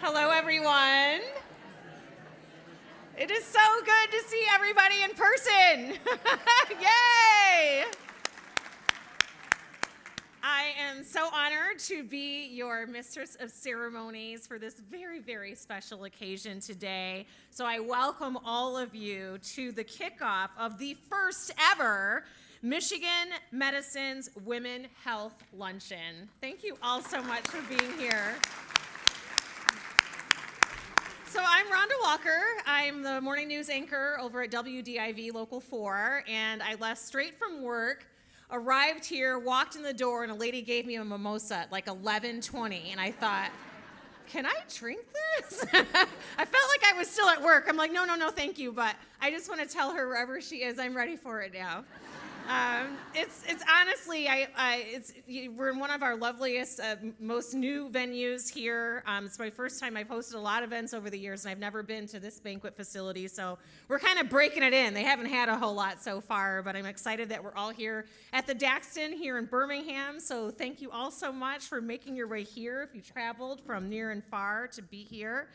Hello, everyone. It is so good to see everybody in person. Yay! I am so honored to be your mistress of ceremonies for this very, very special occasion today. So I welcome all of you to the kickoff of the first ever Michigan Medicine's Women Health Luncheon. Thank you all so much for being here. So I'm Rhonda Walker. I'm the morning news anchor over at WDIV Local 4, and I left straight from work, arrived here, walked in the door, and a lady gave me a mimosa at like 11:20, and I thought, can I drink this? I felt like I was still at work. I'm like, no, thank you, but I just want to tell her wherever she is, I'm ready for it now. It's honestly, we're in one of our loveliest, most new venues here. It's my first time. I've hosted a lot of events over the years, and I've never been to this banquet facility, so we're kind of breaking it in. They haven't had a whole lot so far, but I'm excited that we're all here at the Daxton here in Birmingham, so thank you all so much for making your way here if you traveled from near and far to be here.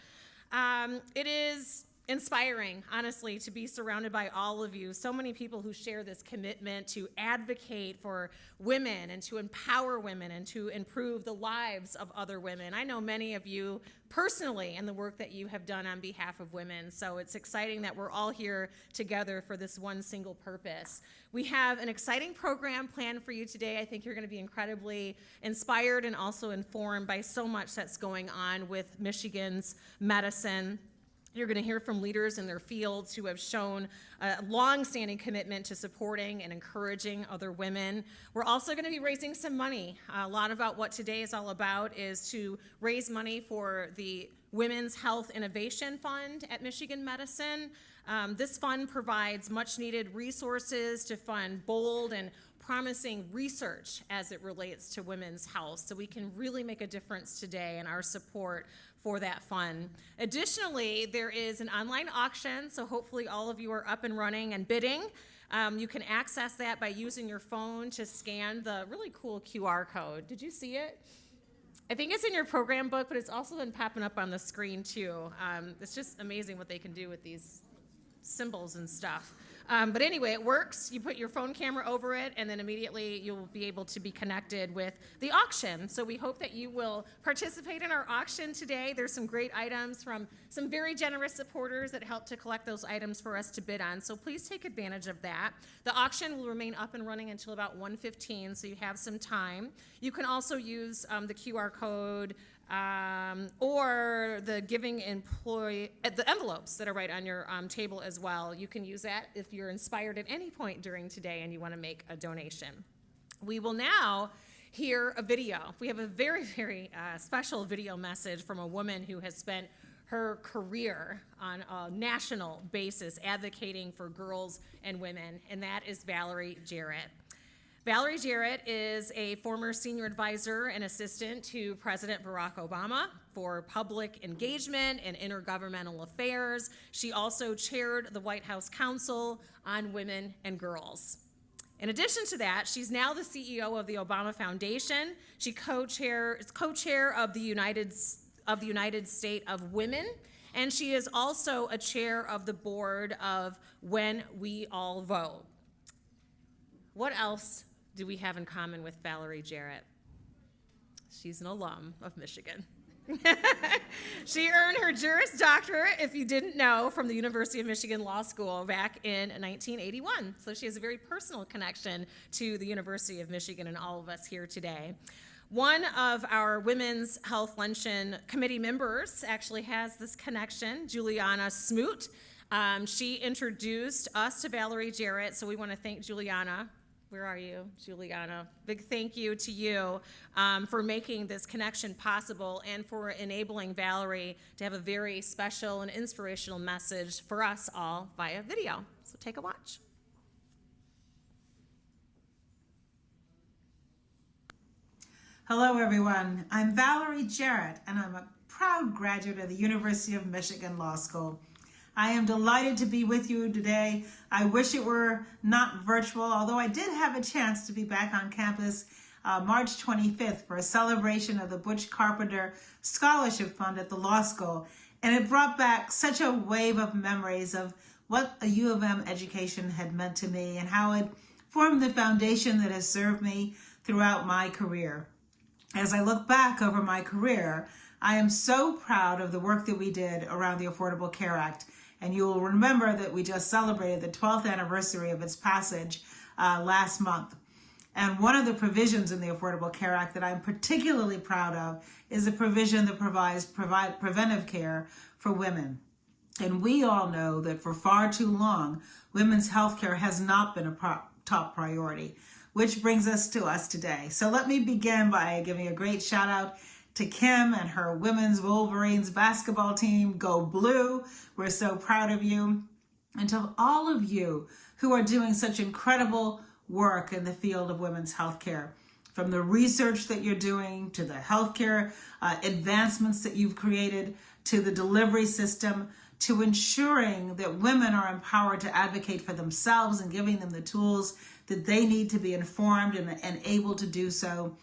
It is inspiring, honestly, to be surrounded by all of you. So many people who share this commitment to advocate for women and to empower women and to improve the lives of other women. I know many of you personally and the work that you have done on behalf of women. So it's exciting that we're all here together for this one single purpose. We have an exciting program planned for you today. I think you're going to be incredibly inspired and also informed by so much that's going on with Michigan's medicine. You're going to hear from leaders in their fields who have shown a long-standing commitment to supporting and encouraging other women. We're also going to be raising some money. A lot about what today is all about is to raise money for the Women's Health Innovation Fund at Michigan Medicine. This fund provides much-needed resources to fund bold and promising research as it relates to women's health, so we can really make a difference today in our support for that fund. Additionally, there is an online auction, so hopefully all of you are up and running and bidding. You can access that by using your phone to scan the really cool QR code. Did you see it? I think it's in your program book, but it's also been popping up on the screen too. It's just amazing what they can do with these symbols and stuff. But anyway, it works. You put your phone camera over it, and then immediately you'll be able to be connected with the auction. So we hope that you will participate in our auction today. There's some great items from some very generous supporters that help to collect those items for us to bid on. So please take advantage of that. The auction will remain up and running until about 1:15, so you have some time. You can also use the QR code or the giving employee, the envelopes that are right on your table as well. You can use that if you're inspired at any point during today and you want to make a donation. We will now hear a video. We have a very, very special video message from a woman who has spent her career on a national basis advocating for girls and women, and that is Valerie Jarrett. Valerie Jarrett is a former senior advisor and assistant to President Barack Obama for public engagement and intergovernmental affairs. She also chaired the White House Council on Women and Girls. In addition to that, she's now the CEO of the Obama Foundation. She is co-chair of the United States of Women, and she is also a chair of the board of When We All Vote. What else do we have in common with Valerie Jarrett? She's an alum of Michigan. She earned her Juris Doctorate, if you didn't know, from the University of Michigan Law School back in 1981. So she has a very personal connection to the University of Michigan and all of us here today. One of our Women's Health Luncheon committee members actually has this connection, Juliana Smoot. She introduced us to Valerie Jarrett, so we want to thank Juliana. Where are you, Juliana? Big thank you to you for making this connection possible and for enabling Valerie to have a very special and inspirational message for us all via video. So take a watch. Hello, everyone. I'm Valerie Jarrett, and I'm a proud graduate of the University of Michigan Law School. I am delighted to be with you today. I wish it were not virtual, although I did have a chance to be back on campus March 25th for a celebration of the Butch Carpenter Scholarship Fund at the law school. And it brought back such a wave of memories of what a U of M education had meant to me and how it formed the foundation that has served me throughout my career. As I look back over my career, I am so proud of the work that we did around the Affordable Care Act. And you will remember that we just celebrated the 12th anniversary of its passage last month. And one of the provisions in the Affordable Care Act that I'm particularly proud of is a provision that provides preventive care for women. And we all know that for far too long, women's health care has not been a top priority, which brings us to us today. So let me begin by giving a great shout out to Kim and her Women's Wolverines basketball team. Go Blue. We're so proud of you. And to all of you who are doing such incredible work in the field of women's healthcare, from the research that you're doing to the healthcare advancements that you've created, to the delivery system, to ensuring that women are empowered to advocate for themselves and giving them the tools that they need to be informed and able to do so.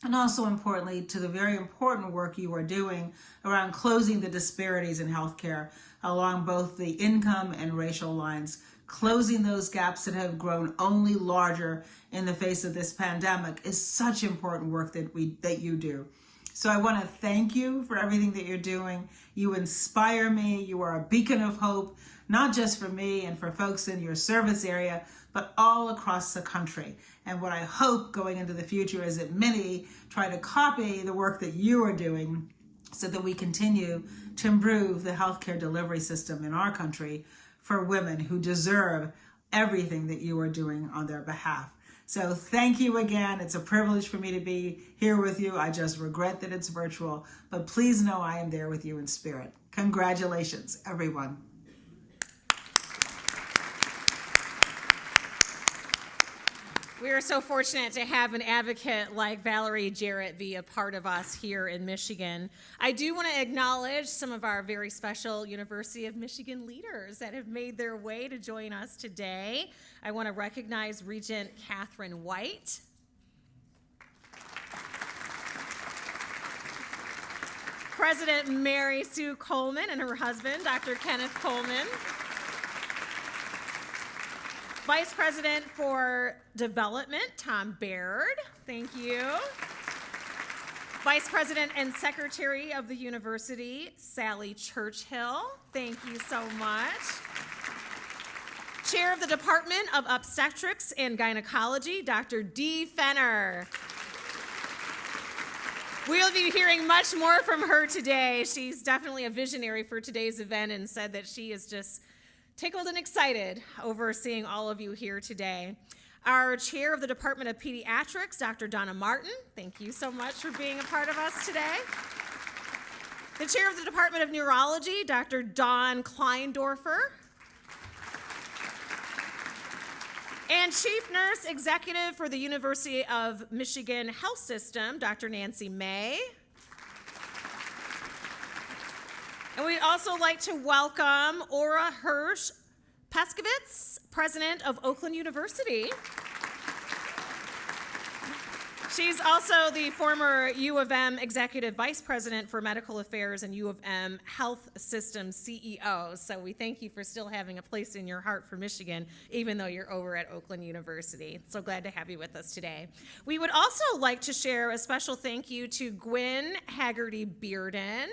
And also importantly, to the very important work you are doing around closing the disparities in healthcare along both the income and racial lines, closing those gaps that have grown only larger in the face of this pandemic is such important work that you do. So I want to thank you for everything that you're doing. You inspire me. You are a beacon of hope, not just for me and for folks in your service area, but all across the country. And what I hope going into the future is that many try to copy the work that you are doing so that we continue to improve the healthcare delivery system in our country for women who deserve everything that you are doing on their behalf. So thank you again. It's a privilege for me to be here with you. I just regret that it's virtual, but please know I am there with you in spirit. Congratulations, everyone. We are so fortunate to have an advocate like Valerie Jarrett be a part of us here in Michigan. I do want to acknowledge some of our very special University of Michigan leaders that have made their way to join us today. I want to recognize Regent Catherine White, President Mary Sue Coleman and her husband, Dr. Kenneth Coleman, Vice President for Development, Tom Baird, thank you. Vice President and Secretary of the University, Sally Churchill, thank you so much. Chair of the Department of Obstetrics and Gynecology, Dr. D. Fenner. We'll be hearing much more from her today. She's definitely a visionary for today's event and said that she is just tickled and excited over seeing all of you here today. Our chair of the Department of Pediatrics, Dr. Donna Martin, thank you so much for being a part of us today. The chair of the Department of Neurology, Dr. Dawn Kleindorfer. And Chief Nurse Executive for the University of Michigan Health System, Dr. Nancy May. And we'd also like to welcome Ora Hirsch-Peskovitz, President of Oakland University. She's also the former U of M Executive Vice President for Medical Affairs and U of M Health System CEO. So we thank you for still having a place in your heart for Michigan, even though you're over at Oakland University. So glad to have you with us today. We would also like to share a special thank you to Gwen Haggerty Bearden.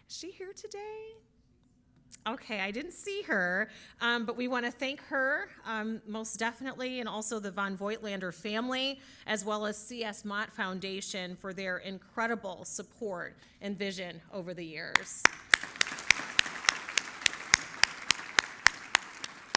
Is she here today? Okay, I didn't see her, but we want to thank her most definitely, and also the Von Voigtlander family, as well as C.S. Mott Foundation for their incredible support and vision over the years.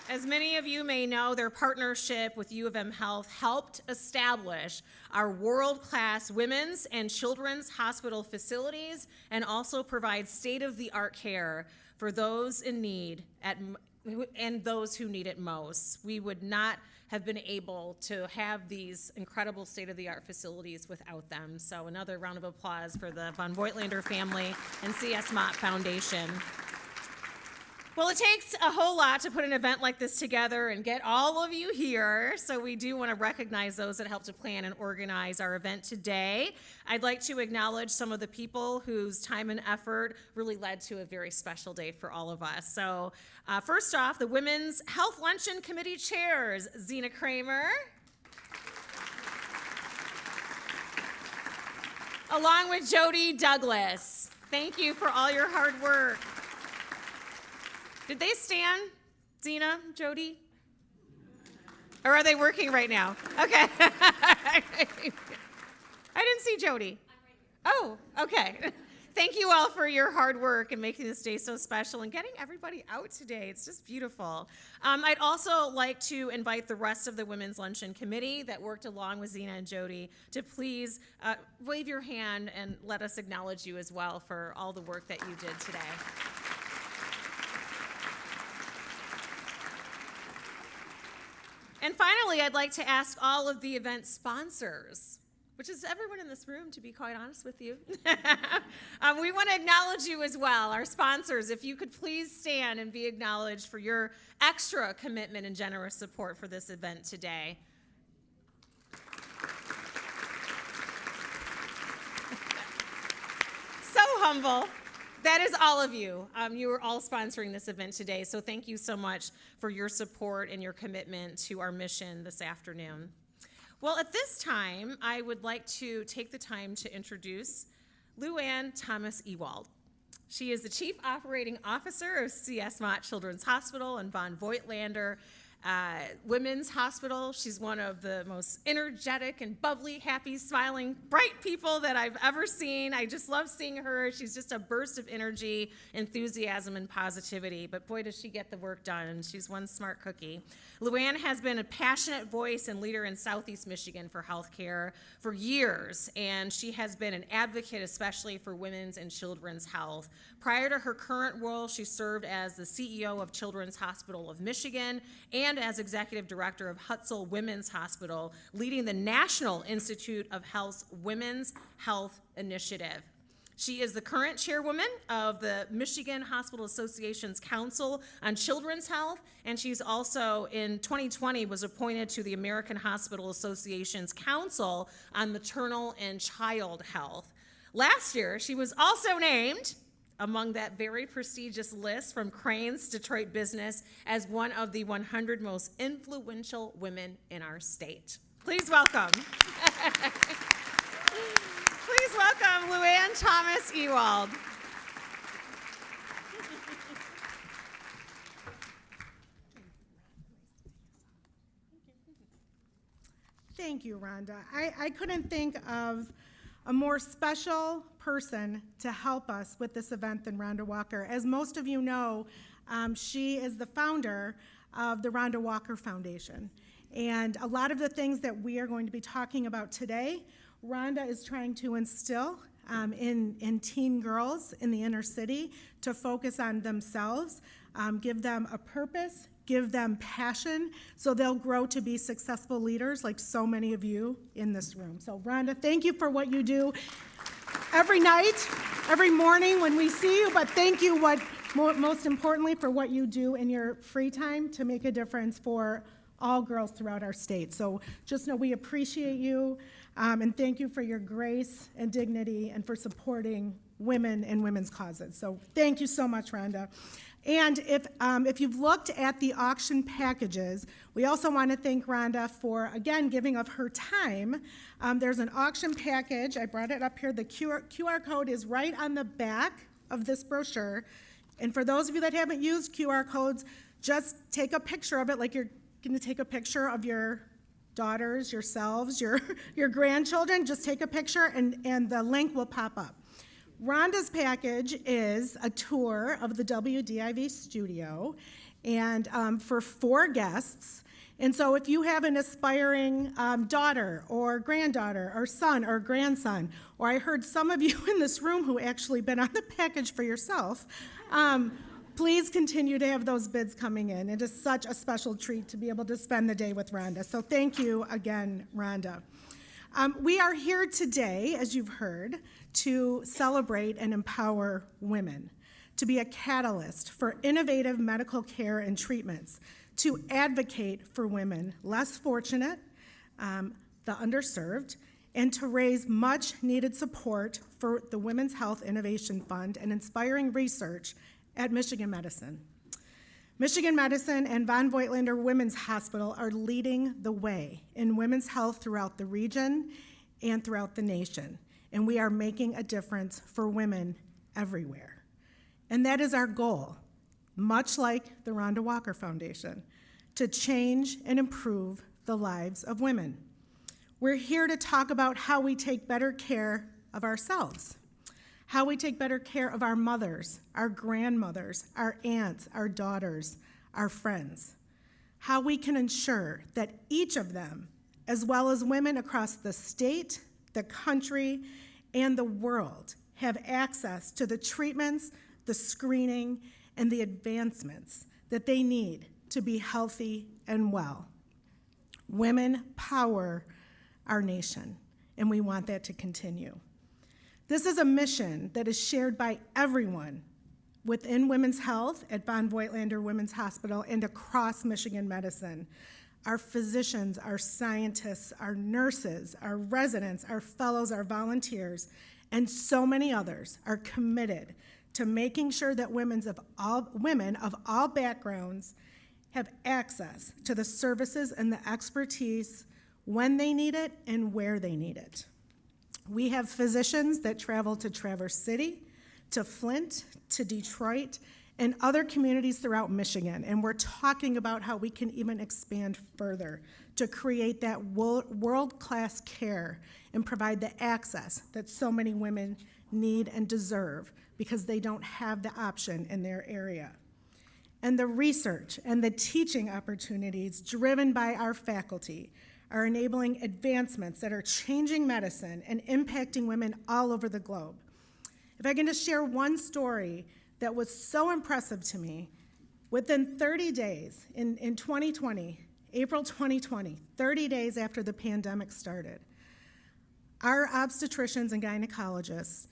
As many of you may know, their partnership with U of M Health helped establish our world-class women's and children's hospital facilities and also provide state-of-the-art care for those in need and those who need it most. We would not have been able to have these incredible state-of-the-art facilities without them. So another round of applause for the Von Voigtlander family and C.S. Mott Foundation. Well, it takes a whole lot to put an event like this together and get all of you here, so we do want to recognize those that helped to plan and organize our event today. I'd like to acknowledge some of the people whose time and effort really led to a very special day for all of us. So first off, the Women's Health Luncheon Committee chairs, Zena Kramer, along with Jody Douglas. Thank you for all your hard work. Did they stand, Zena, Jody? Or are they working right now? Okay. I didn't see Jody. Oh, okay. Thank you all for your hard work and making this day so special and getting everybody out today. It's just beautiful. I'd also like to invite the rest of the Women's Luncheon Committee that worked along with Zena and Jody to please wave your hand and let us acknowledge you as well for all the work that you did today. And finally, I'd like to ask all of the event sponsors, which is everyone in this room, to be quite honest with you. We want to acknowledge you as well, our sponsors. If you could please stand and be acknowledged for your extra commitment and generous support for this event today. So humble. That is all of you. You are all sponsoring this event today, so thank you so much for your support and your commitment to our mission this afternoon. Well, at this time, I would like to take the time to introduce Luann Thomas Ewald. She is the Chief Operating Officer of CS Mott Children's Hospital and Von Voigtlander Women's Hospital. She's one of the most energetic and bubbly, happy, smiling, bright people that I've ever seen. I just love seeing her. She's just a burst of energy, enthusiasm, and positivity. But boy, does she get the work done. She's one smart cookie. Luann has been a passionate voice and leader in Southeast Michigan for healthcare for years, and she has been an advocate especially for women's and children's health. Prior to her current role, she served as the CEO of Children's Hospital of Michigan and as executive director of Hutzel Women's Hospital, leading the National Institute of Health's Women's Health Initiative. She is the current chairwoman of the Michigan Hospital Association's Council on Children's Health, and she's also, in 2020, was appointed to the American Hospital Association's Council on Maternal and Child Health. Last year, she was also named among that very prestigious list from Crain's Detroit Business as one of the 100 most influential women in our state. Please welcome. Please welcome Luann Thomas Ewald. Thank you, Rhonda. I couldn't think of a more special person to help us with this event than Rhonda Walker. As most of you know, she is the founder of the Rhonda Walker Foundation. And a lot of the things that we are going to be talking about today, Rhonda is trying to instill in teen girls in the inner city to focus on themselves, give them a purpose, give them passion, so they'll grow to be successful leaders like so many of you in this room. So Rhonda, thank you for what you do every night, every morning when we see you, but thank you most importantly for what you do in your free time to make a difference for all girls throughout our state. So just know we appreciate you, and thank you for your grace and dignity and for supporting women and women's causes. So thank you so much, Rhonda. And if you've looked at the auction packages, we also want to thank Rhonda for, again, giving of her time. There's an auction package. I brought it up here. The QR code is right on the back of this brochure. And for those of you that haven't used QR codes, just take a picture of it like you're going to take a picture of your daughters, yourselves, your grandchildren. Just take a picture and the link will pop up. Rhonda's package is a tour of the WDIV studio and for 4 guests. And so if you have an aspiring daughter or granddaughter or son or grandson, or I heard some of you in this room who actually been on the package for yourself, please continue to have those bids coming in. It is such a special treat to be able to spend the day with Rhonda. So thank you again, Rhonda. We are here today, as you've heard, to celebrate and empower women, to be a catalyst for innovative medical care and treatments, to advocate for women less fortunate, the underserved, and to raise much needed support for the Women's Health Innovation Fund and inspiring research at Michigan Medicine. Michigan Medicine and Von Voigtlander Women's Hospital are leading the way in women's health throughout the region and throughout the nation, and we are making a difference for women everywhere. And that is our goal, much like the Rhonda Walker Foundation, to change and improve the lives of women. We're here to talk about how we take better care of ourselves, how we take better care of our mothers, our grandmothers, our aunts, our daughters, our friends, how we can ensure that each of them, as well as women across the state, the country, and the world, have access to the treatments, the screening, and the advancements that they need to be healthy and well. Women power our nation, and we want that to continue. This is a mission that is shared by everyone within women's health at Von Voigtlander Women's Hospital and across Michigan Medicine. Our physicians, our scientists, our nurses, our residents, our fellows, our volunteers, and so many others are committed to making sure that women of all backgrounds have access to the services and the expertise when they need it and where they need it. We have physicians that travel to Traverse City, to Flint, to Detroit, and other communities throughout Michigan, and we're talking about how we can even expand further to create that world-class care and provide the access that so many women need and deserve because they don't have the option in their area. And the research and the teaching opportunities driven by our faculty are enabling advancements that are changing medicine and impacting women all over the globe. If I can just share one story that was so impressive to me, within 30 days, in 2020, April 2020, 30 days after the pandemic started, our obstetricians and gynecologists,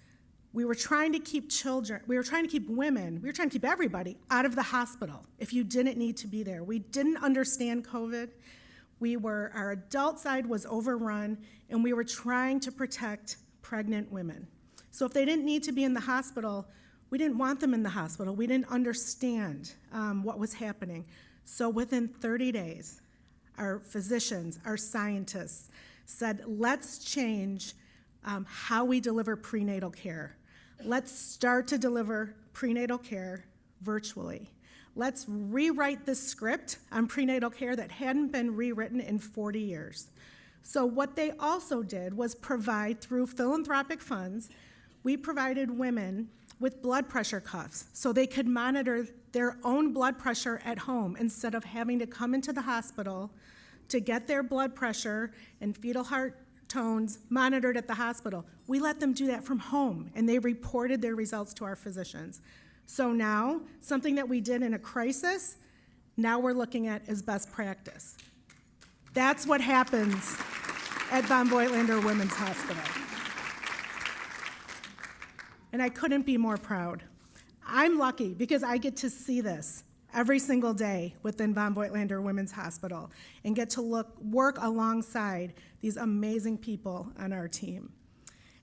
we were trying to keep children, we were trying to keep women, we were trying to keep everybody out of the hospital if you didn't need to be there. We didn't understand COVID. Our adult side was overrun, and we were trying to protect pregnant women. So if they didn't need to be in the hospital, we didn't want them in the hospital. We didn't understand what was happening. So within 30 days, our physicians, our scientists said, let's change how we deliver prenatal care. Let's start to deliver prenatal care virtually. Let's rewrite the script on prenatal care that hadn't been rewritten in 40 years. So what they also did was provide, through philanthropic funds, we provided women with blood pressure cuffs so they could monitor their own blood pressure at home instead of having to come into the hospital to get their blood pressure and fetal heart tones monitored at the hospital. We let them do that from home, and they reported their results to our physicians. So now, something that we did in a crisis, now we're looking at as best practice. That's what happens at Von Voigtlander Women's Hospital. And I couldn't be more proud. I'm lucky because I get to see this every single day within Von Voigtlander Women's Hospital and get to work alongside these amazing people on our team.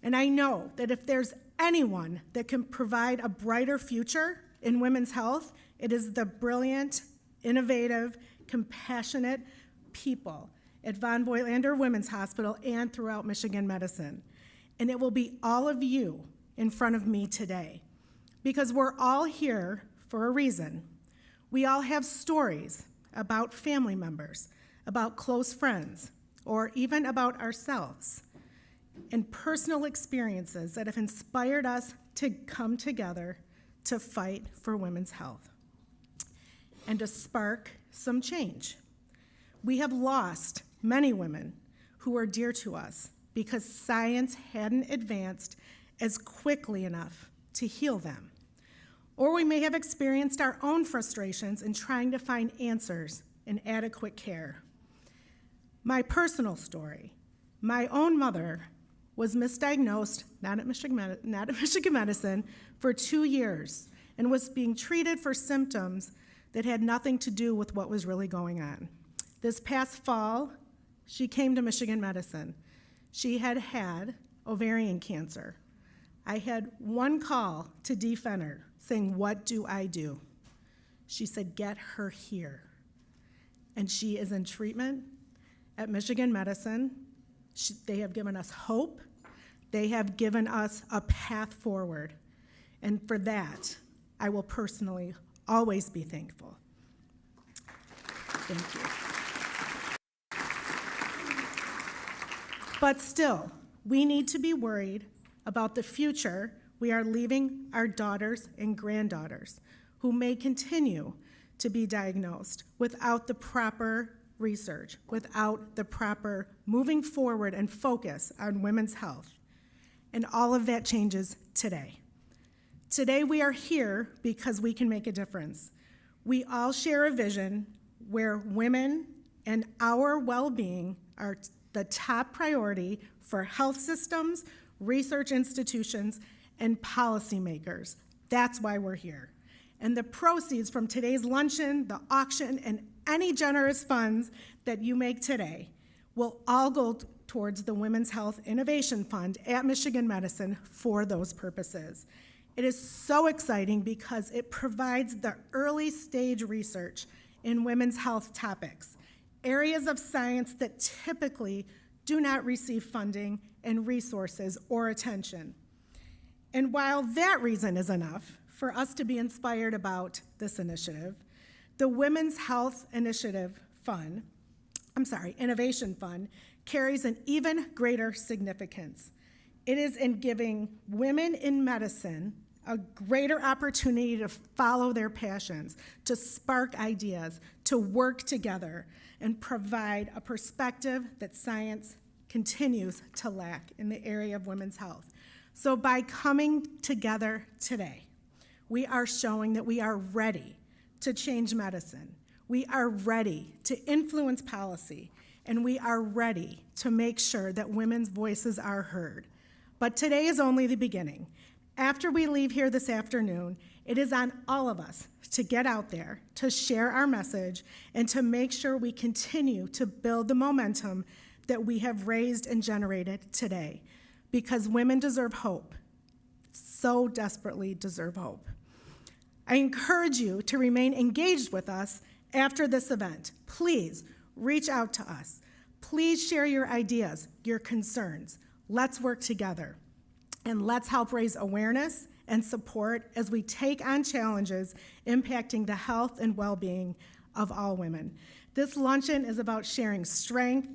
And I know that if there's anyone that can provide a brighter future in women's health, it is the brilliant, innovative, compassionate people at Von Voigtlander Women's Hospital and throughout Michigan Medicine. And it will be all of you in front of me today, because we're all here for a reason. We all have stories about family members, about close friends, or even about ourselves, and personal experiences that have inspired us to come together to fight for women's health and to spark some change. We have lost many women who are dear to us because science hadn't advanced as quickly enough to heal them. Or we may have experienced our own frustrations in trying to find answers in adequate care. My personal story, my own mother was misdiagnosed, not at Michigan Medicine, for 2 years and was being treated for symptoms that had nothing to do with what was really going on. This past fall, she came to Michigan Medicine. She had had ovarian cancer. I had one call to Fenner saying, "What do I do?" She said, "Get her here." And she is in treatment at Michigan Medicine. They have given us hope. They have given us a path forward. And for that, I will personally always be thankful. Thank you. But still, we need to be worried about the future we are leaving our daughters and granddaughters, who may continue to be diagnosed without the proper research, without the proper moving forward and focus on women's health. And all of that changes today. Today we are here because we can make a difference. We all share a vision where women and our well-being are the top priority for health systems, research institutions, and policymakers. That's why we're here. And the proceeds from today's luncheon, the auction, and any generous funds that you make today will all go towards the Women's Health Innovation Fund at Michigan Medicine for those purposes. It is so exciting because it provides the early stage research in women's health topics, areas of science that typically do not receive funding and resources or attention. And while that reason is enough for us to be inspired about this initiative, the Women's Health Innovation Fund carries an even greater significance. It is in giving women in medicine a greater opportunity to follow their passions, to spark ideas, to work together, and provide a perspective that science continues to lack in the area of women's health. So by coming together today, we are showing that we are ready to change medicine. We are ready to influence policy, and we are ready to make sure that women's voices are heard. But today is only the beginning. After we leave here this afternoon, it is on all of us to get out there, to share our message, and to make sure we continue to build the momentum that we have raised and generated today. Because women deserve hope, so desperately deserve hope. I encourage you to remain engaged with us after this event. Please reach out to us. Please share your ideas, your concerns. Let's work together. And let's help raise awareness and support as we take on challenges impacting the health and well-being of all women. This luncheon is about sharing strength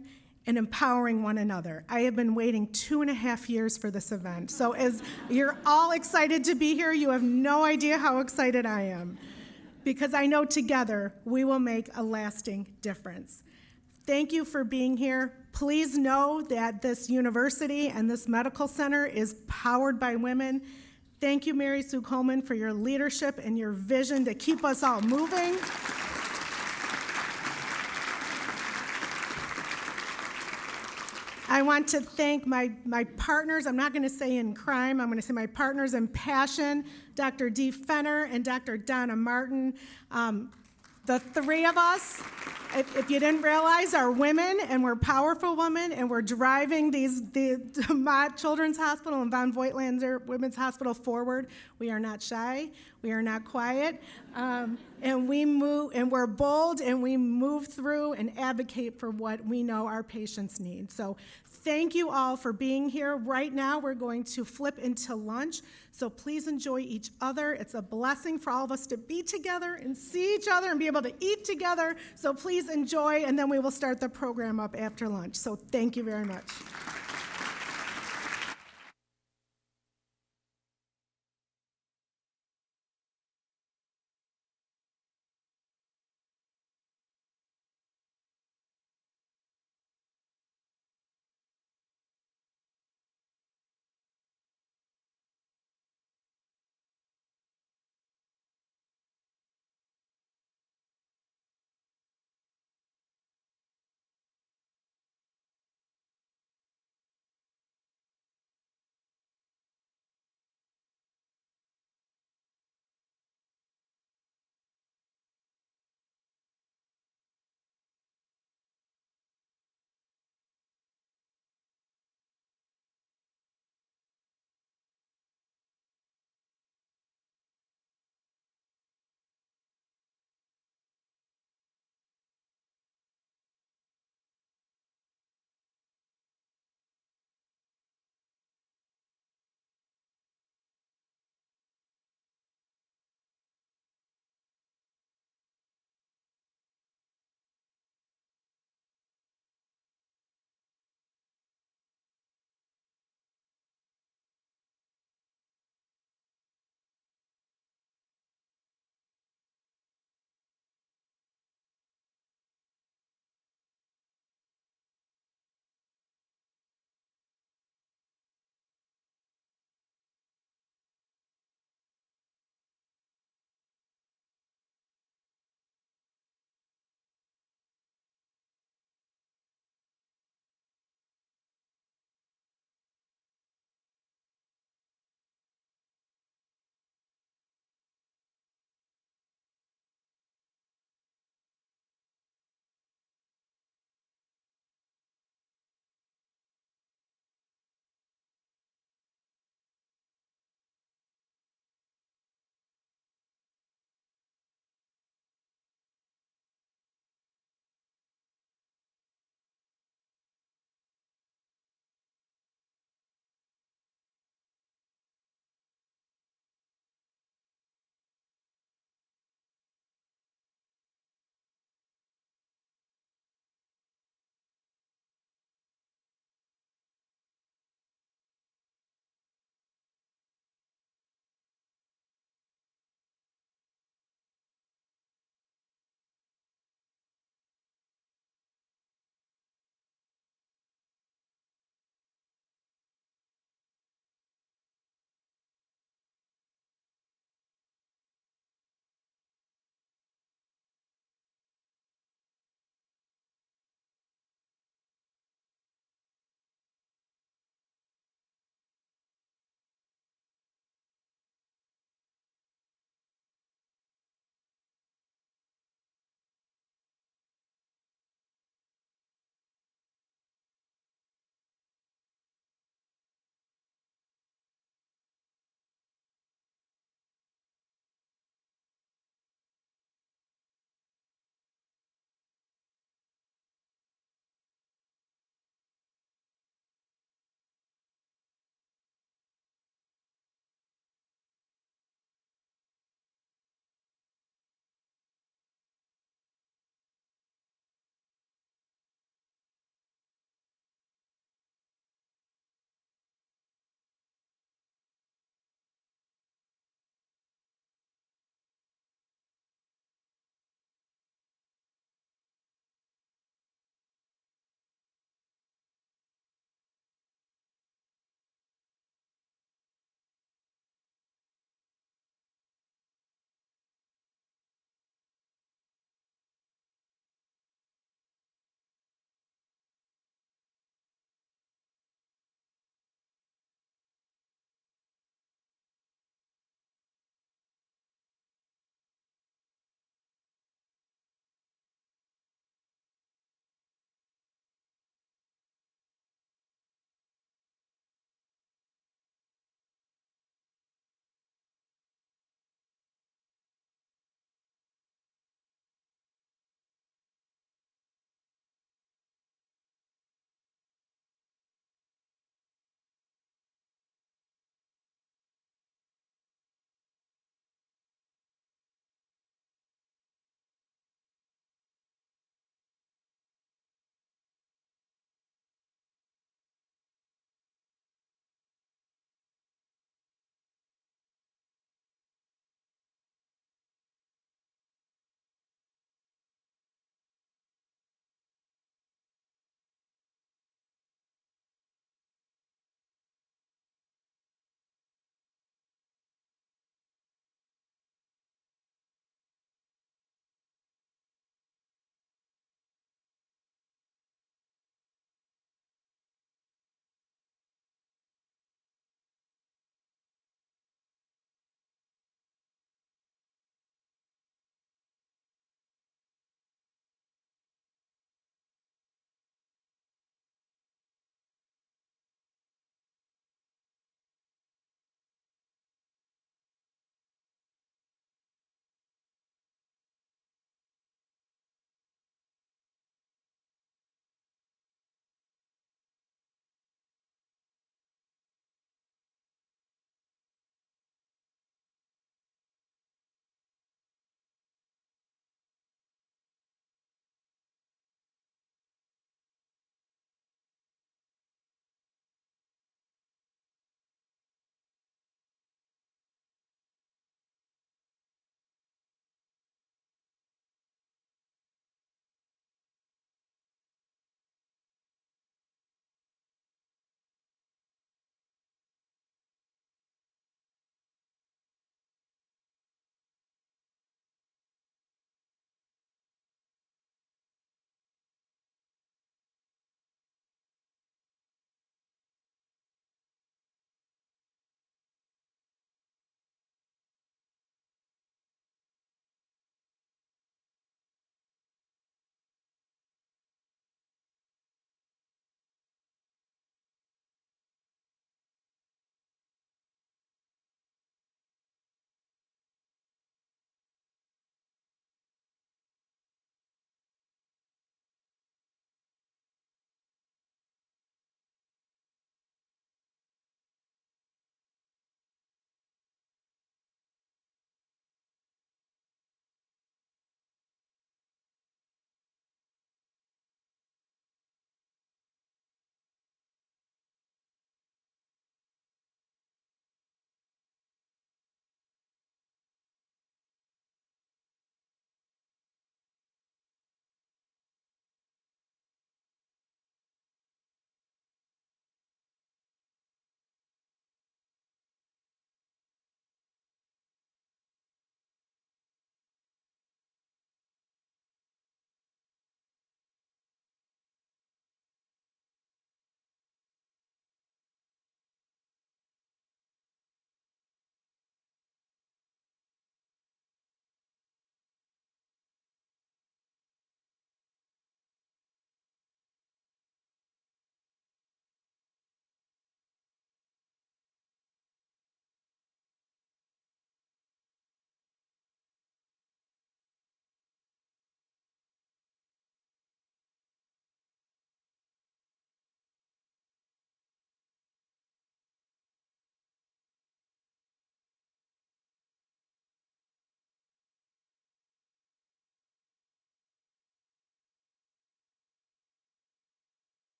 and empowering one another. I have been waiting 2.5 years for this event. So as you're all excited to be here, you have no idea how excited I am, because I know together we will make a lasting difference. Thank you for being here. Please know that this university and this medical center is powered by women. Thank you, Mary Sue Coleman, for your leadership and your vision to keep us all moving. I want to thank my partners. I'm not going to say in crime. I'm going to say my partners in passion, Dr. Fenner and Dr. Donna Martin. The three of us, if you didn't realize, are women, and we're powerful women, and we're driving the Mott Children's Hospital and Von Voigtlander Women's Hospital forward. We are not shy. We are not quiet. And we move, and we're bold, and we move through and advocate for what we know our patients need. So thank you all for being here. Right now, we're going to flip into lunch. So please enjoy each other. It's a blessing for all of us to be together and see each other and be able to eat together. So please enjoy, and then we will start the program up after lunch. So thank you very much.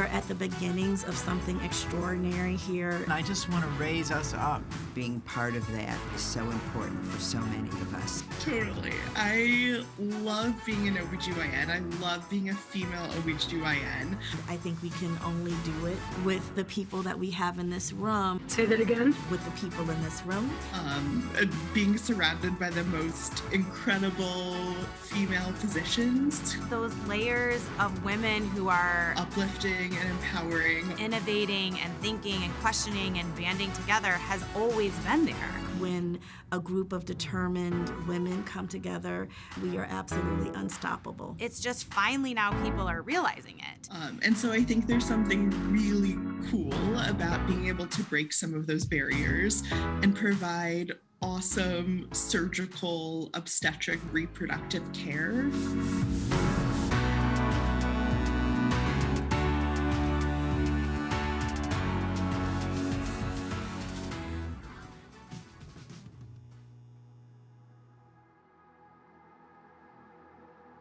are at the beginnings of something extraordinary here. And I just want to raise us up. Being part of that is so important for so many of us. Totally. I love being an OBGYN. I love being a female OBGYN. I think we can only do it with the people that we have in this room. Say that again? With the people in this room. Being surrounded by the most incredible female physicians. Those layers of women who are Uplifting and empowering. innovating and thinking and questioning and banding together has always been there. When a group of determined women come together, we are absolutely unstoppable. It's just finally now people are realizing it. And so I think there's something really cool about being able to break some of those barriers and provide awesome surgical obstetric reproductive care.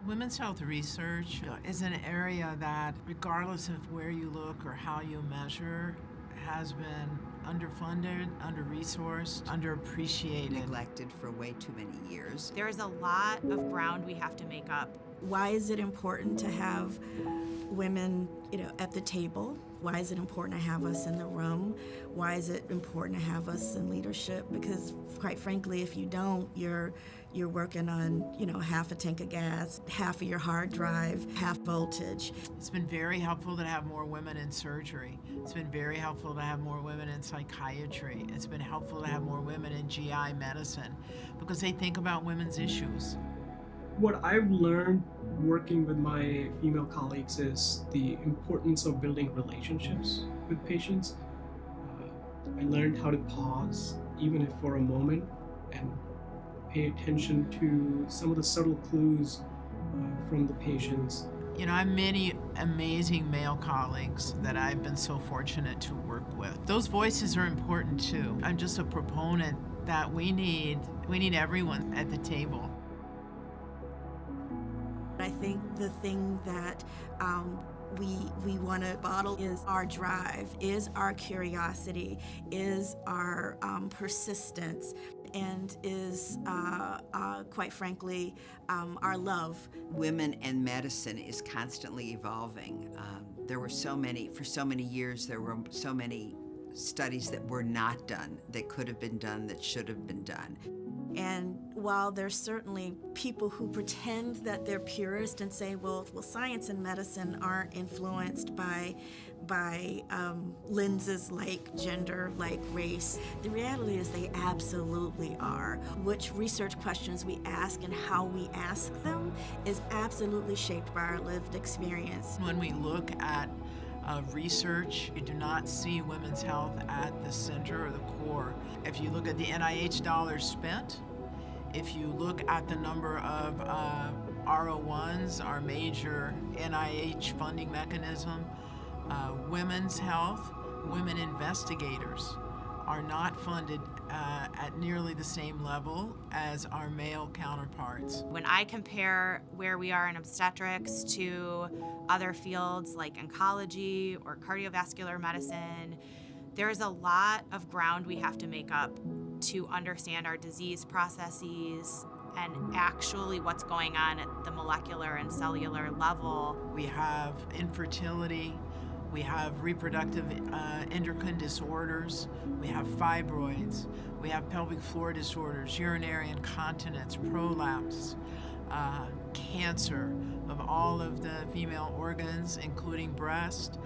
Women's health research is an area that, regardless of where you look or how you measure, has been underfunded, under-resourced, underappreciated. Neglected for way too many years. There's a lot of ground we have to make up. Why is it important to have women, at the table? Why is it important to have us in the room? Why is it important to have us in leadership? Because quite frankly, if you don't, you're working on, half a tank of gas, half of your hard drive, half voltage. It's been very helpful to have more women in surgery. It's been very helpful to have more women in psychiatry. It's been helpful to have more women in GI medicine because they think about women's issues. What I've learned working with my female colleagues is the importance of building relationships with patients. I learned how to pause, even if for a moment, and pay attention to some of the subtle clues from the patients. I have many amazing male colleagues that I've been so fortunate to work with. Those voices are important too. I'm just a proponent that we need everyone at the table. I think the thing that we want to bottle is our drive, is our curiosity, is our persistence, and is, quite frankly, our love. Women and medicine is constantly evolving. For so many years, there were so many studies that were not done, that could have been done, that should have been done. And while there's certainly people who pretend that they're purist and say, well, science and medicine aren't influenced by lenses like gender, like race, the reality is they absolutely are. Which research questions we ask and how we ask them is absolutely shaped by our lived experience. When we look at research, you do not see women's health at the center or the core. If you look at the NIH dollars spent, if you look at the number of R01s, our major NIH funding mechanism, women's health, women investigators are not funded at nearly the same level as our male counterparts. When I compare where we are in obstetrics to other fields like oncology or cardiovascular medicine, there's a lot of ground we have to make up to understand our disease processes and actually what's going on at the molecular and cellular level. We have infertility, we have reproductive endocrine disorders, we have fibroids, we have pelvic floor disorders, urinary incontinence, prolapse, cancer of all of the female organs, including breast.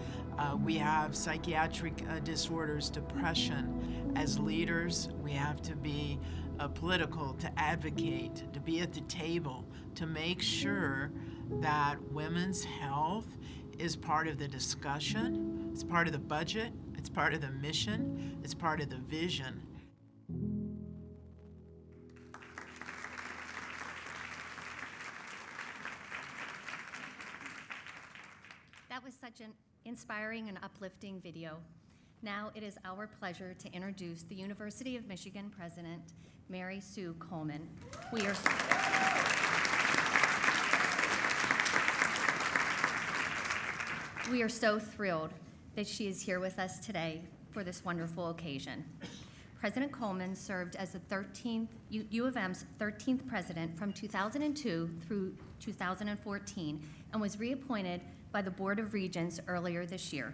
We have psychiatric disorders, depression. As leaders, we have to be political, to advocate, to be at the table, to make sure that women's health is part of the discussion, it's part of the budget, it's part of the mission, it's part of the vision. That was such an inspiring and uplifting video. Now it is our pleasure to introduce the University of Michigan President, Mary Sue Coleman. We are so thrilled that she is here with us today for this wonderful occasion. President Coleman served as the U of M's 13th president from 2002 through 2014 and was reappointed by the Board of Regents earlier this year.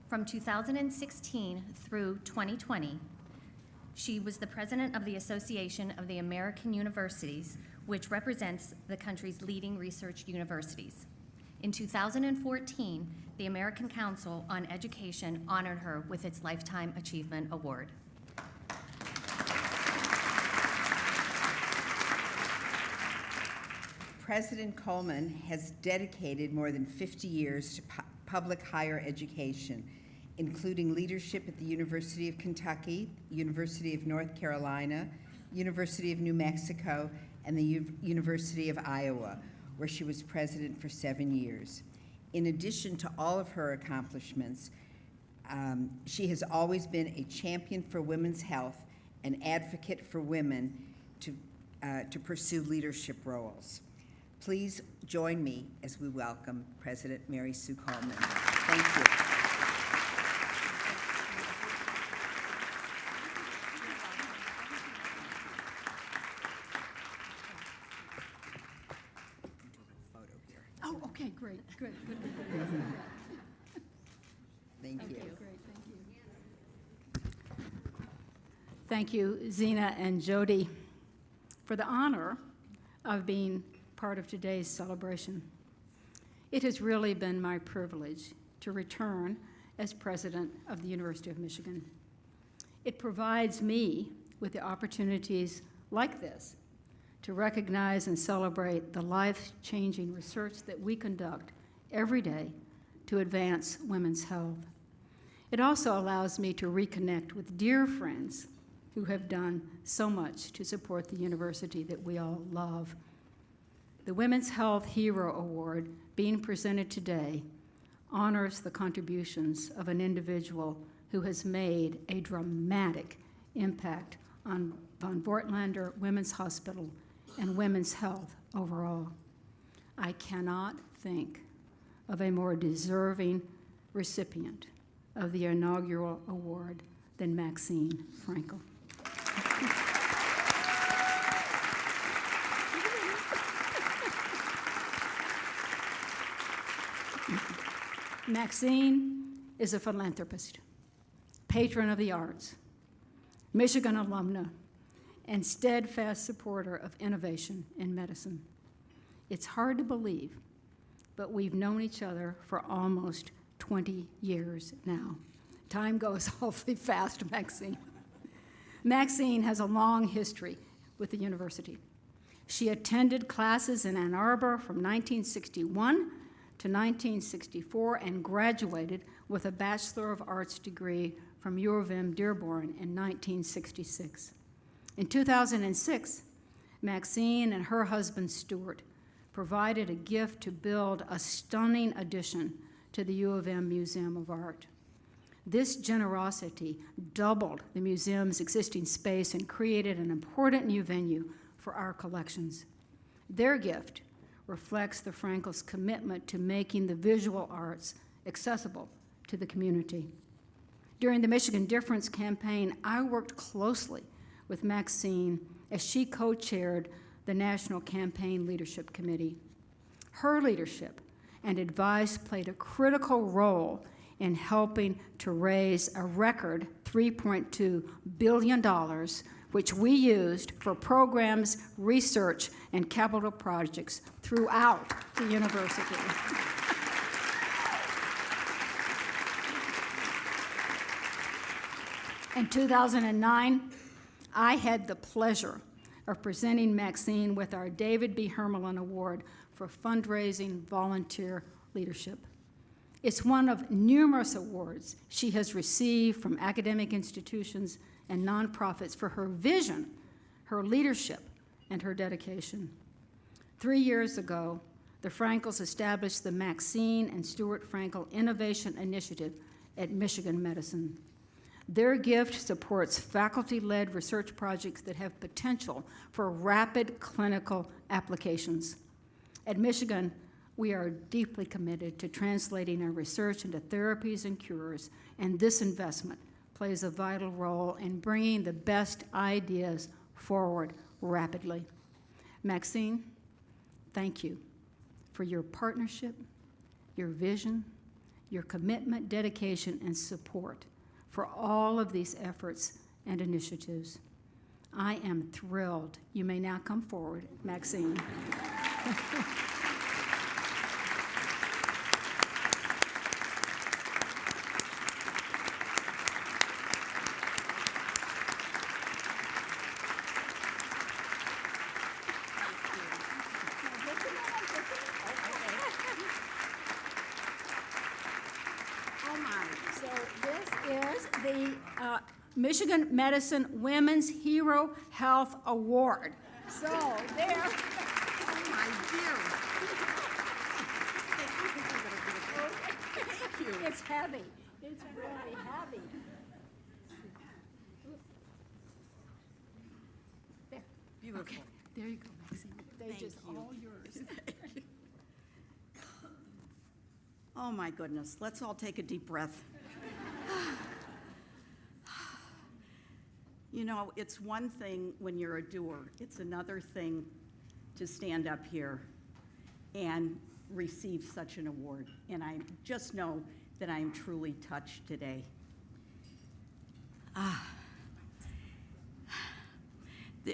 From 2016 through 2020, she was the president of the Association of the American Universities, which represents the country's leading research universities. In 2014, the American Council on Education honored her with its Lifetime Achievement Award. President Coleman has dedicated more than 50 years to public higher education, including leadership at the University of Kentucky, University of North Carolina, University of New Mexico, and the University of Iowa, where she was president for 7 years. In addition to all of her accomplishments, she has always been a champion for women's health, an advocate for women to pursue leadership roles. Please join me as we welcome President Mary Sue Coleman. Thank you. Oh, okay, great, good. Thank you. Great, thank you. Thank you, Zena and Jody, for the honor of being part of today's celebration. It has really been my privilege to return as president of the University of Michigan. It provides me with the opportunities like this to recognize and celebrate the life-changing research that we conduct every day to advance women's health. It also allows me to reconnect with dear friends who have done so much to support the university that we all love. The Women's Health Hero Award being presented today honors the contributions of an individual who has made a dramatic impact on von Voigtlander Women's Hospital and women's health overall. I cannot think of a more deserving recipient of the inaugural award than Maxine Frankel. Maxine is a philanthropist, patron of the arts, Michigan alumna, and steadfast supporter of innovation in medicine. It's hard to believe, but we've known each other for almost 20 years now. Time goes awfully fast, Maxine. Maxine has a long history with the university. She attended classes in Ann Arbor from 1961 to 1964 and graduated with a Bachelor of Arts degree from U of M Dearborn in 1966. In 2006, Maxine and her husband Stuart provided a gift to build a stunning addition to the U of M Museum of Art. This generosity doubled the museum's existing space and created an important new venue for our collections. Their gift reflects the Frankels' commitment to making the visual arts accessible to the community. During the Michigan Difference campaign, I worked closely with Maxine as she co-chaired the National Campaign Leadership Committee. Her leadership and advice played a critical role in helping to raise a record $3.2 billion, which we used for programs, research, and capital projects throughout the university. In 2009, I had the pleasure of presenting Maxine with our David B. Hermelin Award for fundraising volunteer leadership. It's one of numerous awards she has received from academic institutions and nonprofits for her vision, her leadership, and her dedication. 3 years ago, the Frankels established the Maxine and Stuart Frankel Innovation Initiative at Michigan Medicine. Their gift supports faculty-led research projects that have potential for rapid clinical applications. At Michigan, We are deeply committed to translating our research into therapies and cures, and this investment plays a vital role in bringing the best ideas forward rapidly. Maxine, thank you for your partnership, your vision, your commitment, dedication, and support for all of these efforts and initiatives. I am thrilled. You may now come forward, Maxine. Michigan Medicine Women's Hero Health Award. So there. Oh my dear. Thank you. It's heavy. It's really heavy. There. Beautiful. Okay. There you go, Maxine. They're Thank just you. all yours. Oh my goodness. Let's all take a deep breath. You know, it's one thing when you're a doer. It's another thing to stand up here and receive such an award. And I just know that I am truly touched today.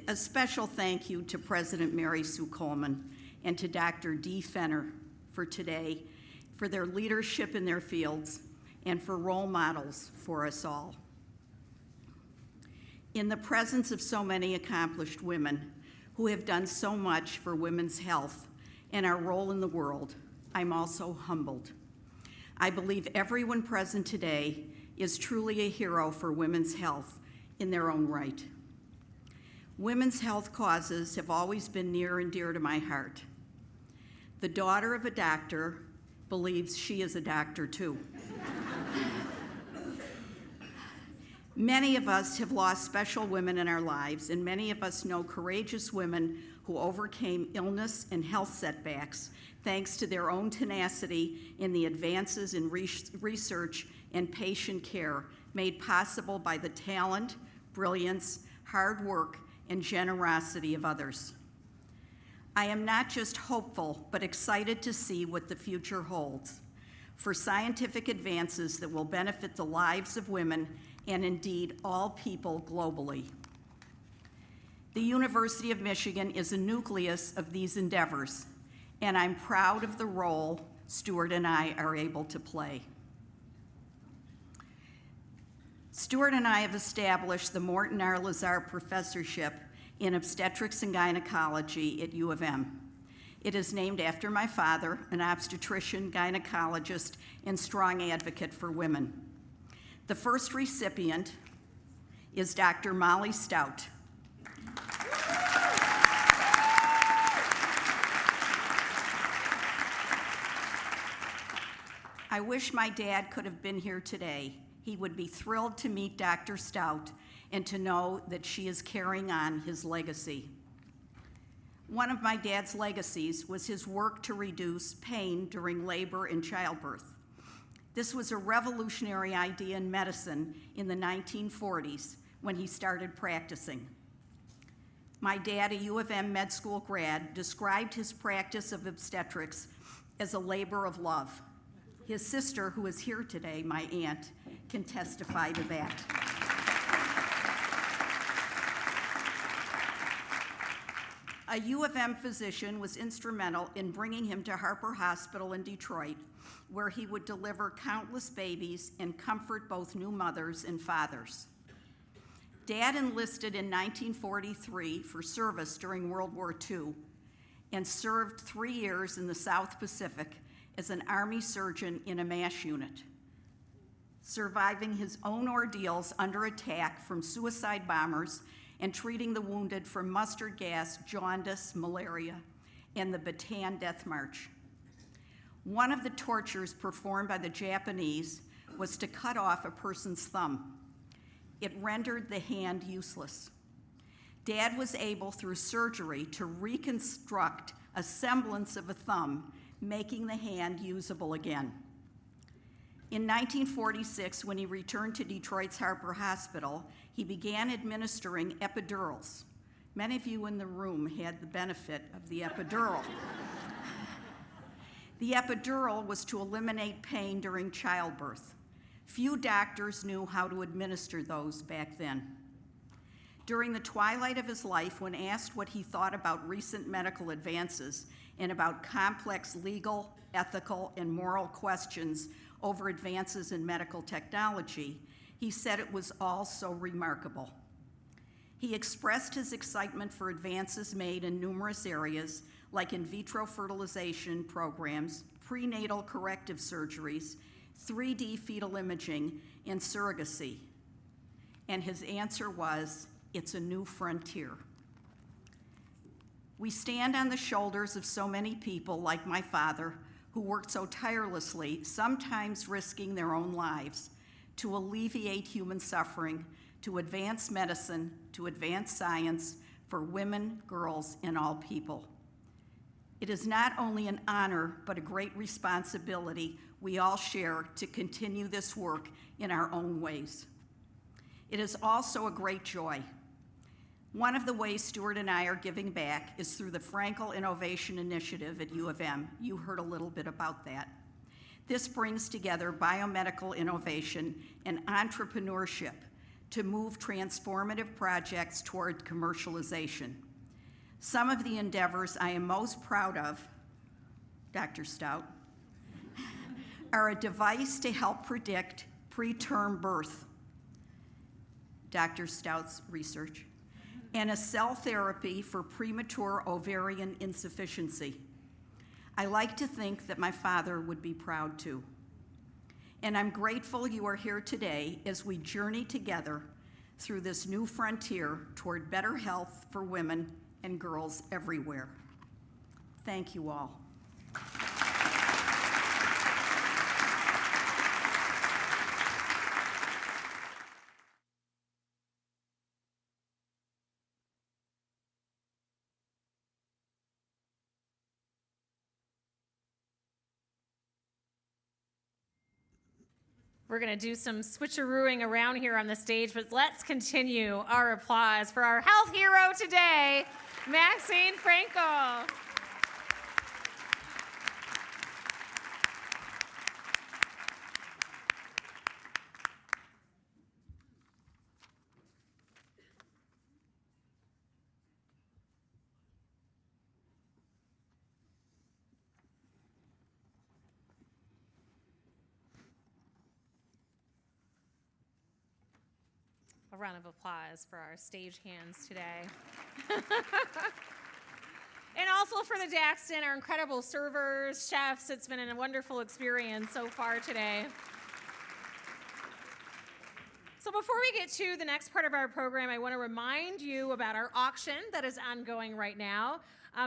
A special thank you to President Mary Sue Coleman and to Dr. Dee Fenner for today, for their leadership in their fields, and for role models for us all. In the presence of so many accomplished women who have done so much for women's health and our role in the world, I'm also humbled. I believe everyone present today is truly a hero for women's health in their own right. Women's health causes have always been near and dear to my heart. The daughter of a doctor believes she is a doctor too. Many of us have lost special women in our lives, and many of us know courageous women who overcame illness and health setbacks thanks to their own tenacity in the advances in research and patient care made possible by the talent, brilliance, hard work, and generosity of others. I am not just hopeful, but excited to see what the future holds for scientific advances that will benefit the lives of women and indeed all people globally. The University of Michigan is a nucleus of these endeavors, and I'm proud of the role Stuart and I are able to play. Stuart and I have established the Morton R. Lazar Professorship in Obstetrics and Gynecology at U of M. It is named after my father, an obstetrician, gynecologist, and strong advocate for women. The first recipient is Dr. Molly Stout. I wish my dad could have been here today. He would be thrilled to meet Dr. Stout and to know that she is carrying on his legacy. One of my dad's legacies was his work to reduce pain during labor and childbirth. This was a revolutionary idea in medicine in the 1940s when he started practicing. My dad, a U of M med school grad, described his practice of obstetrics as a labor of love. His sister, who is here today, my aunt, can testify to that. A U of M physician was instrumental in bringing him to Harper Hospital in Detroit, where he would deliver countless babies and comfort both new mothers and fathers. Dad enlisted in 1943 for service during World War II and served 3 years in the South Pacific as an Army surgeon in a MASH unit, surviving his own ordeals under attack from suicide bombers and treating the wounded from mustard gas, jaundice, malaria, and the Bataan Death March. One of the tortures performed by the Japanese was to cut off a person's thumb. It rendered the hand useless. Dad was able, through surgery, to reconstruct a semblance of a thumb making the hand usable again. In 1946, when he returned to Detroit's Harper Hospital, he began administering epidurals. Many of you in the room had the benefit of the epidural. The epidural was to eliminate pain during childbirth. Few doctors knew how to administer those back then. During the twilight of his life, when asked what he thought about recent medical advances and about complex legal, ethical, and moral questions over advances in medical technology, he said it was all so remarkable. He expressed his excitement for advances made in numerous areas, like in vitro fertilization programs, prenatal corrective surgeries, 3D fetal imaging, and surrogacy. And his answer was, "It's a new frontier." We stand on the shoulders of so many people, like my father, who worked so tirelessly, sometimes risking their own lives, to alleviate human suffering, to advance medicine, to advance science for women, girls, and all people. It is not only an honor, but a great responsibility we all share to continue this work in our own ways. It is also a great joy. One of the ways Stuart and I are giving back is through the Frankel Innovation Initiative at U of M. You heard a little bit about that. This brings together biomedical innovation and entrepreneurship to move transformative projects toward commercialization. Some of the endeavors I am most proud of, Dr. Stout, are a device to help predict preterm birth, Dr. Stout's research, and a cell therapy for premature ovarian insufficiency. I like to think that my father would be proud too. And I'm grateful you are here today as we journey together through this new frontier toward better health for women and girls everywhere. Thank you all. We're going to do some switcherooing around here on the stage, but let's continue our applause for our health hero today, Maxine Frankel. A round of applause for our stage hands today. And also for the Daxton, our incredible servers, chefs. It's been a wonderful experience so far today. So before we get to the next part of our program, I want to remind you about our auction that is ongoing right now.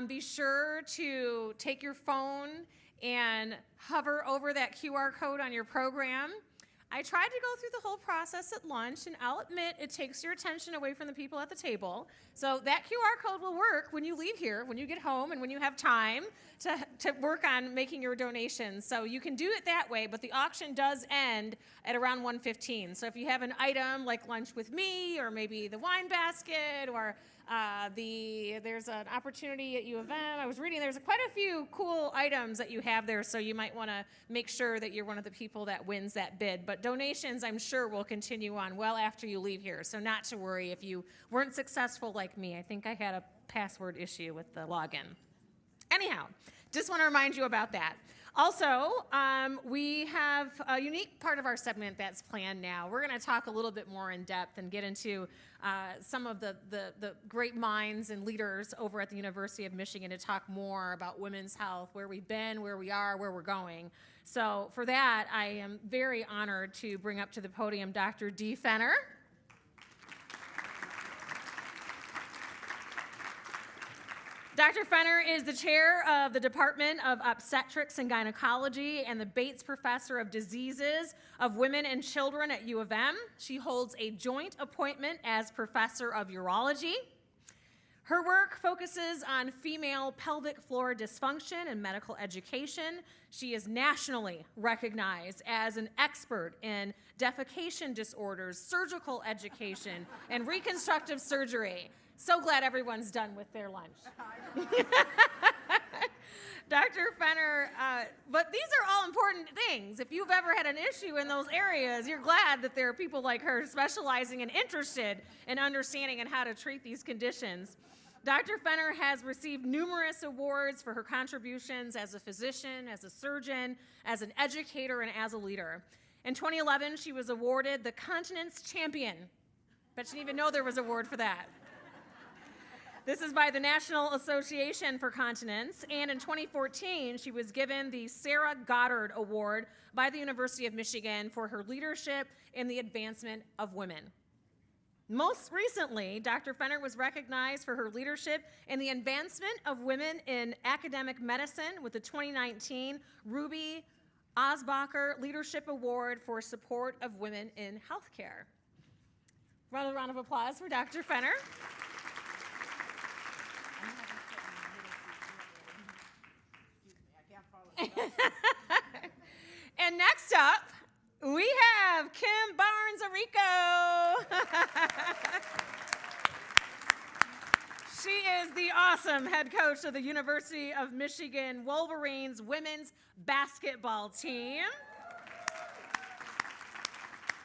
Be sure to take your phone and hover over that QR code on your program. I tried to go through the whole process at lunch, and I'll admit it takes your attention away from the people at the table. So that QR code will work when you leave here, when you get home, and when you have time to work on making your donations. So you can do it that way, but the auction does end at around 1:15. So if you have an item like lunch with me, or maybe the wine basket, or there's an opportunity at U of M. I was reading there's quite a few cool items that you have there, so you might want to make sure that you're one of the people that wins that bid. But donations, I'm sure, will continue on well after you leave here, so not to worry if you weren't successful like me. I think I had a password issue with the login. Anyhow, just want to remind you about that. Also, we have a unique part of our segment that's planned now. We're going to talk a little bit more in depth and get into some of the great minds and leaders over at the University of Michigan to talk more about women's health, where we've been, where we are, where we're going. So for that, I am very honored to bring up to the podium Dr. Dee Fenner. Dr. Fenner is the chair of the Department of Obstetrics and Gynecology and the Bates Professor of Diseases of Women and Children at U of M. She holds a joint appointment as Professor of Urology. Her work focuses on female pelvic floor dysfunction and medical education. She is nationally recognized as an expert in defecation disorders, surgical education, and reconstructive surgery. So glad everyone's done with their lunch. Dr. Fenner, but these are all important things. If you've ever had an issue in those areas, you're glad that there are people like her specializing and interested in understanding and how to treat these conditions. Dr. Fenner has received numerous awards for her contributions as a physician, as a surgeon, as an educator, and as a leader. In 2011, she was awarded the Continence Champion. Bet you didn't even know there was an award for that. This is by the National Association for Continence, and in 2014, she was given the Sarah Goddard Award by the University of Michigan for her leadership in the advancement of women. Most recently, Dr. Fenner was recognized for her leadership in the advancement of women in academic medicine with the 2019 Ruby Osbacher Leadership Award for support of women in healthcare. Another round of applause for Dr. Fenner. And next up, we have Kim Barnes of Rico. She is the awesome head coach of the University of Michigan Wolverines women's basketball team.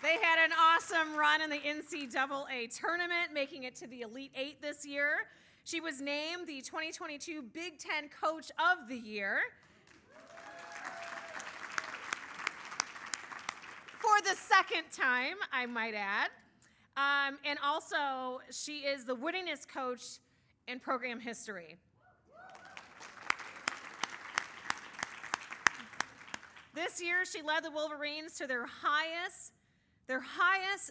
They had an awesome run in the NCAA tournament, making it to the Elite Eight this year. She was named the 2022 Big Ten Coach of the Year. For the second time, I might add. And also, she is the winningest coach in program history. This year, she led the Wolverines to their highest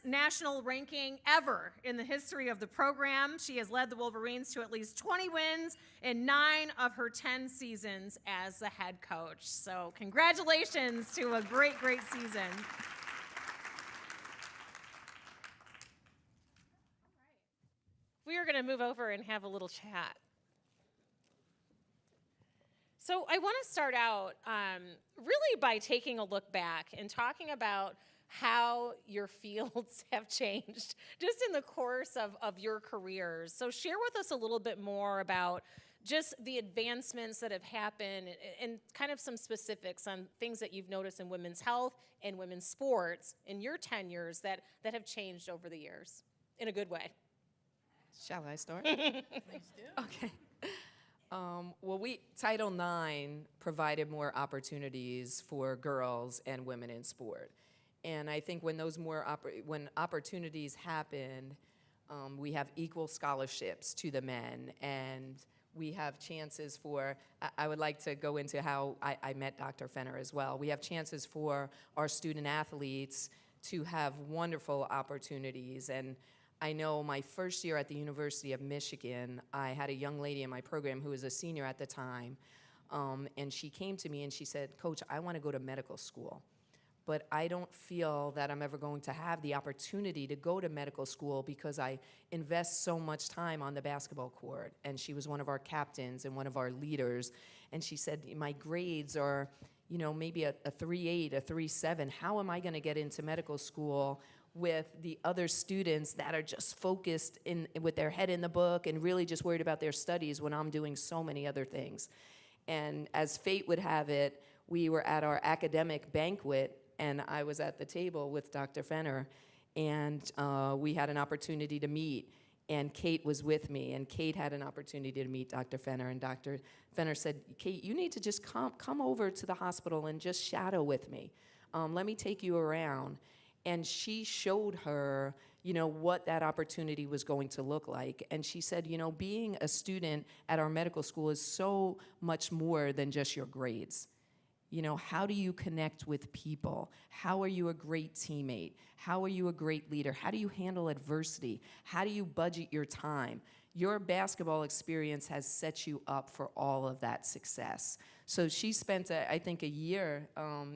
national ranking ever in the history of the program. She has led the Wolverines to at least 20 wins in 9 of her 10 seasons as the head coach. So congratulations to a great, great season. We are going to move over and have a little chat. So I want to start out really by taking a look back and talking about how your fields have changed just in the course of your careers. So share with us a little bit more about just the advancements that have happened and kind of some specifics on things that you've noticed in women's health and women's sports in your tenures that have changed over the years in a good way. Shall I start? Please do. Okay. Well, Title IX provided more opportunities for girls and women in sport. And I think when those when opportunities happened, we have equal scholarships to the men, and we have chances for, I would like to go into how I met Dr. Fenner as well. We have chances for our student athletes to have wonderful opportunities. And I know my first year at the University of Michigan, I had a young lady in my program who was a senior at the time, and she came to me and she said, "Coach, I want to go to medical school, but I don't feel that I'm ever going to have the opportunity to go to medical school because I invest so much time on the basketball court." And she was one of our captains and one of our leaders, and she said, "My grades are, maybe a 3.8, a 3.7. How am I going to get into medical school with the other students that are just focused with their head in the book and really just worried about their studies when I'm doing so many other things?" And as fate would have it, we were at our academic banquet, and I was at the table with Dr. Fenner, and we had an opportunity to meet, and Kate was with me, and Kate had an opportunity to meet Dr. Fenner, and Dr. Fenner said, "Kate, you need to just come over to the hospital and just shadow with me. Let me take you around." And she showed her, what that opportunity was going to look like. And she said, being a student at our medical school is so much more than just your grades. How do you connect with people? How are you a great teammate? How are you a great leader? How do you handle adversity? How do you budget your time? Your basketball experience has set you up for all of that success. So she spent, I think, a year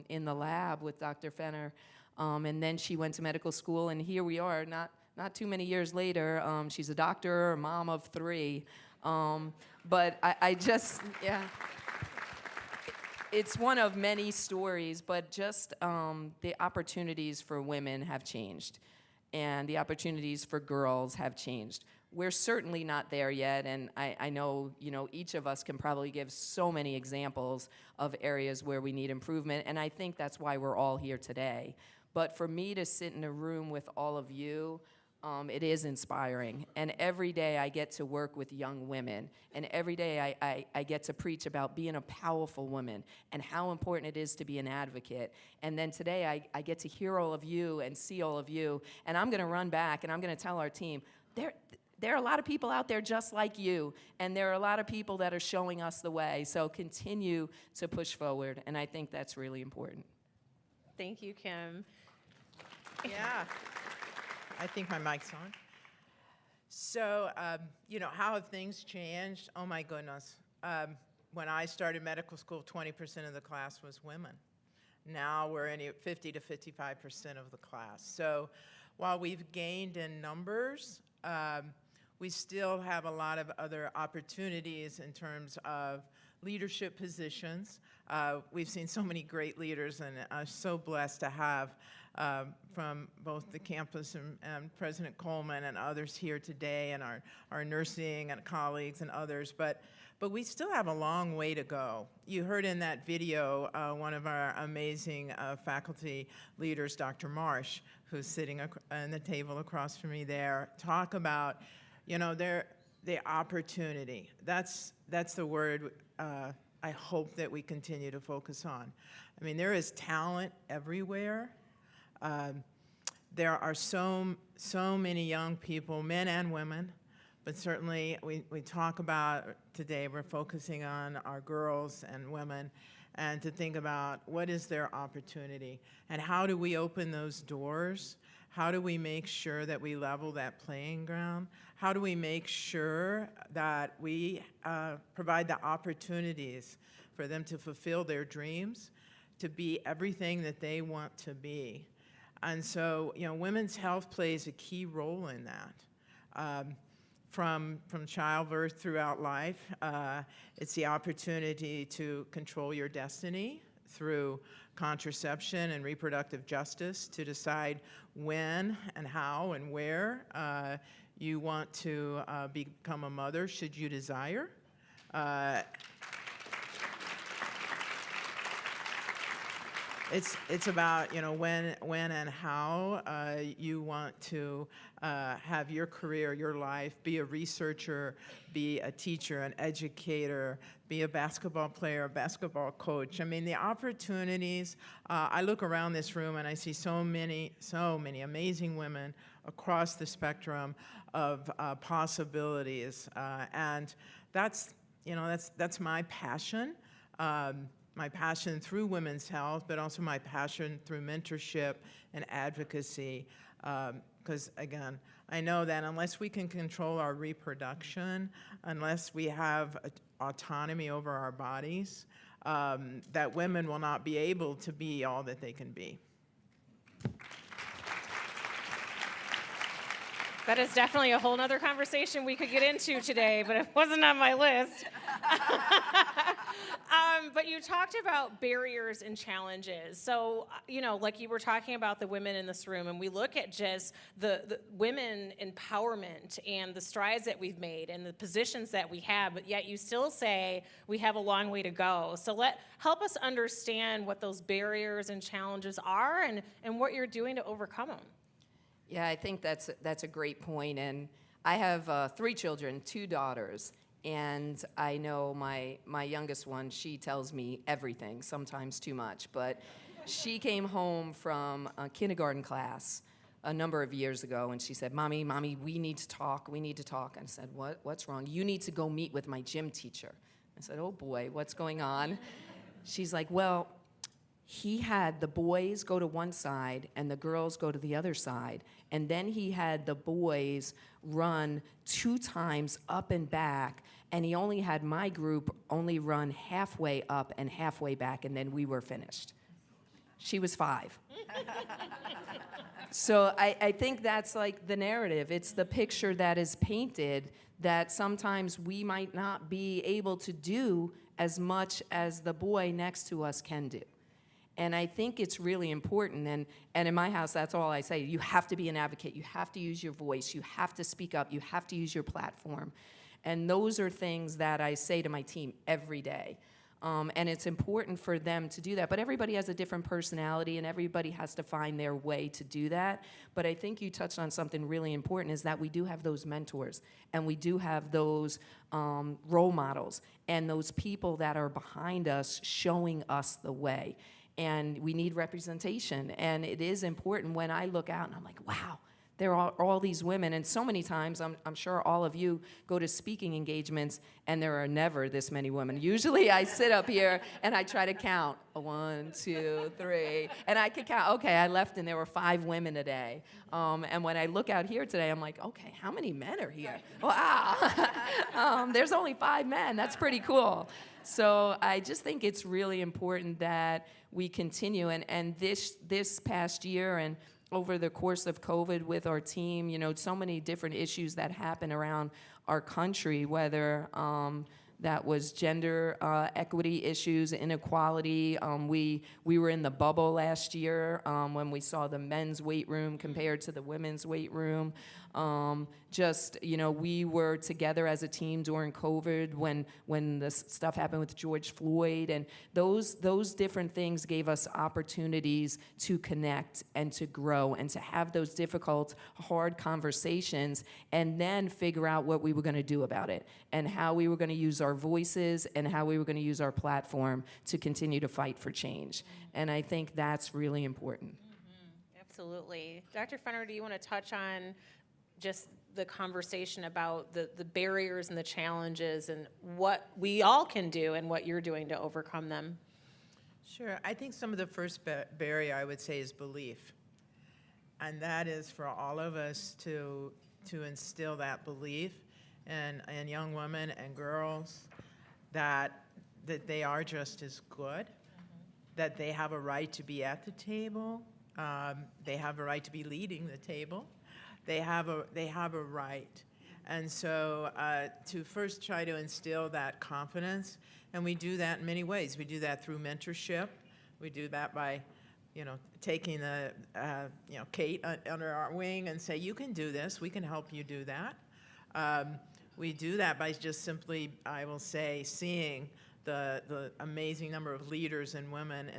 in the lab with Dr. Fenner. And then she went to medical school, and here we are, not not too many years later, she's a doctor, a mom of 3. But I just, yeah. It's one of many stories, but just the opportunities for women have changed, and the opportunities for girls have changed. We're certainly not there yet, and I know, each of us can probably give so many examples of areas where we need improvement, and I think that's why we're all here today. But for me to sit in a room with all of you, it is inspiring. And every day I get to work with young women, and every day I get to preach about being a powerful woman and how important it is to be an advocate. And then today I get to hear all of you and see all of you, and I'm gonna run back and I'm gonna tell our team, there are a lot of people out there just like you, and there are a lot of people that are showing us the way. So continue to push forward, and I think that's really important. Thank you, Kim. Yeah. I think my mic's on. So, how have things changed? Oh my goodness. When I started medical school, 20% of the class was women. Now we're in 50 to 55% of the class. So while we've gained in numbers, we still have a lot of other opportunities in terms of leadership positions. We've seen so many great leaders, and I'm so blessed to have from both the campus and President Coleman and others here today, and our nursing and colleagues and others, but we still have a long way to go. You heard in that video one of our amazing faculty leaders, Dr. Marsh, who's sitting on the table across from me there, talk about, the opportunity. That's the word I hope that we continue to focus on. I mean, there is talent everywhere. There are so many young people, men and women, but certainly we talk about today, we're focusing on our girls and women, and to think about what is their opportunity and how do we open those doors? How do we make sure that we level that playing ground? How do we make sure that we provide the opportunities for them to fulfill their dreams, to be everything that they want to be? And so, women's health plays a key role in that. From childbirth throughout life, it's the opportunity to control your destiny through contraception and reproductive justice, to decide when and how and where you want to become a mother, should you desire. It's about when and how you want to have your career, your life, be a researcher, be a teacher, an educator, be a basketball player, a basketball coach. I mean, the opportunities. I look around this room and I see so many amazing women across the spectrum of possibilities, and that's my passion. My passion through women's health, but also my passion through mentorship and advocacy. Because again, I know that unless we can control our reproduction, unless we have autonomy over our bodies, that women will not be able to be all that they can be. That is definitely a whole nother conversation we could get into today, but it wasn't on my list. But you talked about barriers and challenges. So, like you were talking about the women in this room, and we look at just the women empowerment and the strides that we've made and the positions that we have, but yet you still say we have a long way to go. So help us understand what those barriers and challenges are and what you're doing to overcome them. Yeah, I think that's a great point. And I have 3 children, 2 daughters. And I know my youngest one, she tells me everything, sometimes too much. But she came home from a kindergarten class a number of years ago, and she said, Mommy, we need to talk. And I said, what's wrong? You need to go meet with my gym teacher. I said, oh boy, what's going on? She's like, well, he had the boys go to one side and the girls go to the other side. And then he had the boys run 2 times up and back, and he only had my group only run halfway up and halfway back, and then we were finished. She was 5. So I think that's like the narrative. It's the picture that is painted that sometimes we might not be able to do as much as the boy next to us can do. And I think it's really important, and in my house, that's all I say. You have to be an advocate. You have to use your voice. You have to speak up. You have to use your platform. And those are things that I say to my team every day. And it's important for them to do that. But everybody has a different personality, and everybody has to find their way to do that. But I think you touched on something really important, is that we do have those mentors, and we do have those role models, and those people that are behind us showing us the way. And we need representation. And it is important when I look out and I'm like, wow, there are all these women. And so many times, I'm sure all of you go to speaking engagements and there are never this many women. Usually I sit up here and I try to count 1, 2, 3, and I could count, okay, I left and there were 5 women today. And when I look out here today, I'm like, okay, how many men are here? Wow, there's only 5 men, that's pretty cool. So I just think it's really important that we continue, and this past year and over the course of COVID with our team, you know, so many different issues that happen around our country, whether that was gender equity issues, inequality. We were in the bubble last year when we saw the men's weight room compared to the women's weight room. Just, you know, we were together as a team during COVID when the stuff happened with George Floyd, and those different things gave us opportunities to connect and to grow and to have those difficult, hard conversations, and then figure out what we were going to do about it and how we were going to use our voices and how we were going to use our platform to continue to fight for change. And I think that's really important. Mm-hmm. Absolutely. Dr. Fenner, do you want to touch on just the conversation about the barriers and the challenges and what we all can do and what you're doing to overcome them? Sure. I think some of the first barrier I would say is belief. And that is for all of us to instill that belief in young women and girls that they are just as good, that they have a right to be at the table, they have a right to be leading the table. They have a right. And so to first try to instill that confidence, and we do that in many ways. We do that through mentorship. We do that by, you know, taking Kate under our wing and say, you can do this, we can help you do that. We do that by just simply, I will say, seeing the amazing number of leaders and women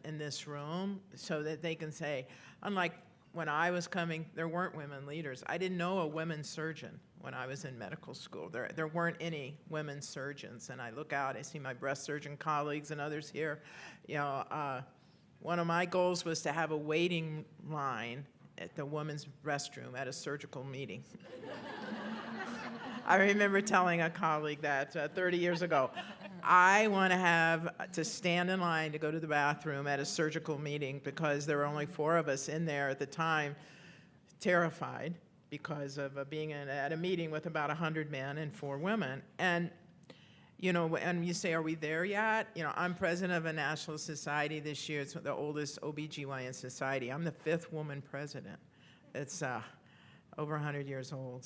in this room so that they can say, unlike when I was coming, there weren't women leaders. I didn't know a women's surgeon when I was in medical school. There weren't any women surgeons. And I look out, I see my breast surgeon colleagues and others here. You know, one of my goals was to have a waiting line at the women's restroom at a surgical meeting. I remember telling a colleague that 30 years ago. I want to have to stand in line to go to the bathroom at a surgical meeting because there were only 4 of us in there at the time, terrified because of being at a meeting with about 100 men and 4 women. And, you know, and you say, are we there yet? You know, I'm president of a national society this year. It's the oldest OBGYN society. I'm the 5th woman president. It's over 100 years old.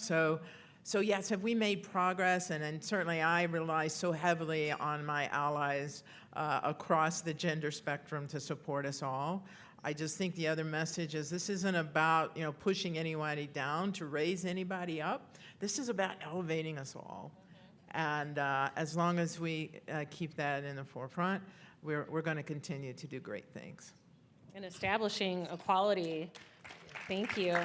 So yes, have we made progress? And certainly I rely so heavily on my allies across the gender spectrum to support us all. I just think the other message is this isn't about, you know, pushing anybody down to raise anybody up. This is about elevating us all. And as long as we keep that in the forefront, we're going to continue to do great things. And establishing equality. Thank you.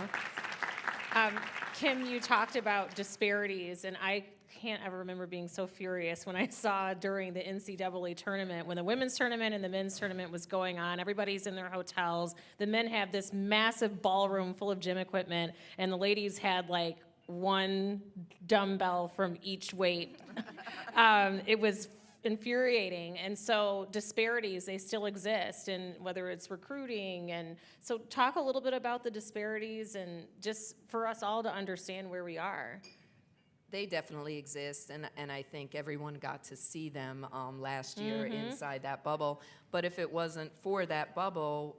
Kim, you talked about disparities, and I can't ever remember being so furious when I saw during the NCAA tournament, when the women's tournament and the men's tournament was going on, everybody's in their hotels. The men have this massive ballroom full of gym equipment, and the ladies had like 1 dumbbell from each weight. It was infuriating. And so disparities, they still exist, and whether it's recruiting. And so talk a little bit about the disparities and just for us all to understand where we are. They definitely exist, and I think everyone got to see them last year inside that bubble. But if it wasn't for that bubble,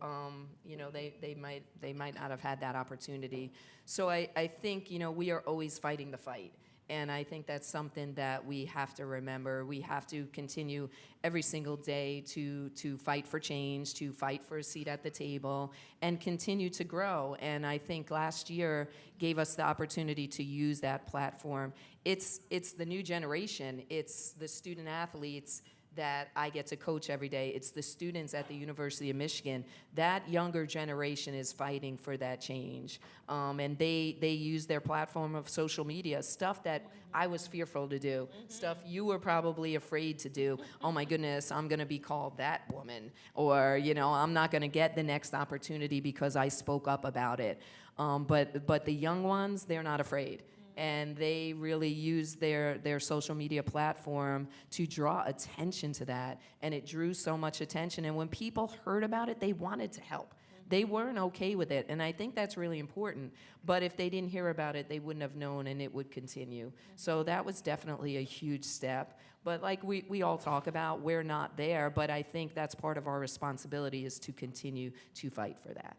they might not have had that opportunity. So I think, we are always fighting the fight. And I think that's something that we have to remember. We have to continue every single day to fight for change, to fight for a seat at the table, and continue to grow. And I think last year gave us the opportunity to use that platform. It's the new generation. It's the student athletes that I get to coach every day. It's the students at the University of Michigan. That younger generation is fighting for that change. And they use their platform of social media, stuff that I was fearful to do, stuff you were probably afraid to do. Oh my goodness, I'm gonna be called that woman. Or, I'm not gonna get the next opportunity because I spoke up about it. But the young ones, they're not afraid. And they really use their social media platform to draw attention to that. And it drew so much attention. And when people heard about it, they wanted to help. They weren't okay with it. And I think that's really important. But if they didn't hear about it, they wouldn't have known, and it would continue. So that was definitely a huge step. But like we all talk about, we're not there. But I think that's part of our responsibility, is to continue to fight for that.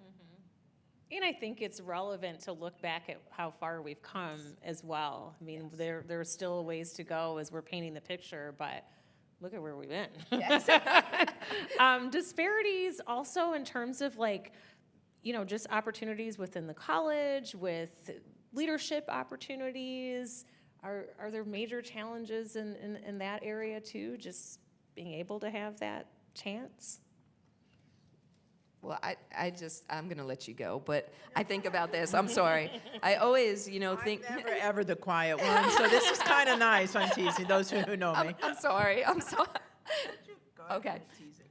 And I think it's relevant to look back at how far we've come as well. I mean, there are still ways to go as we're painting the picture, but look at where we've been. Yes. Disparities also in terms of just opportunities within the college, with leadership opportunities. Are there major challenges in that area too, just being able to have that chance? Well, I'm going to let you go, but I think about this. I'm sorry. I always, think. I'm never ever the quiet one, so this is kind of nice. I'm teasing those who know me. I'm sorry. Okay.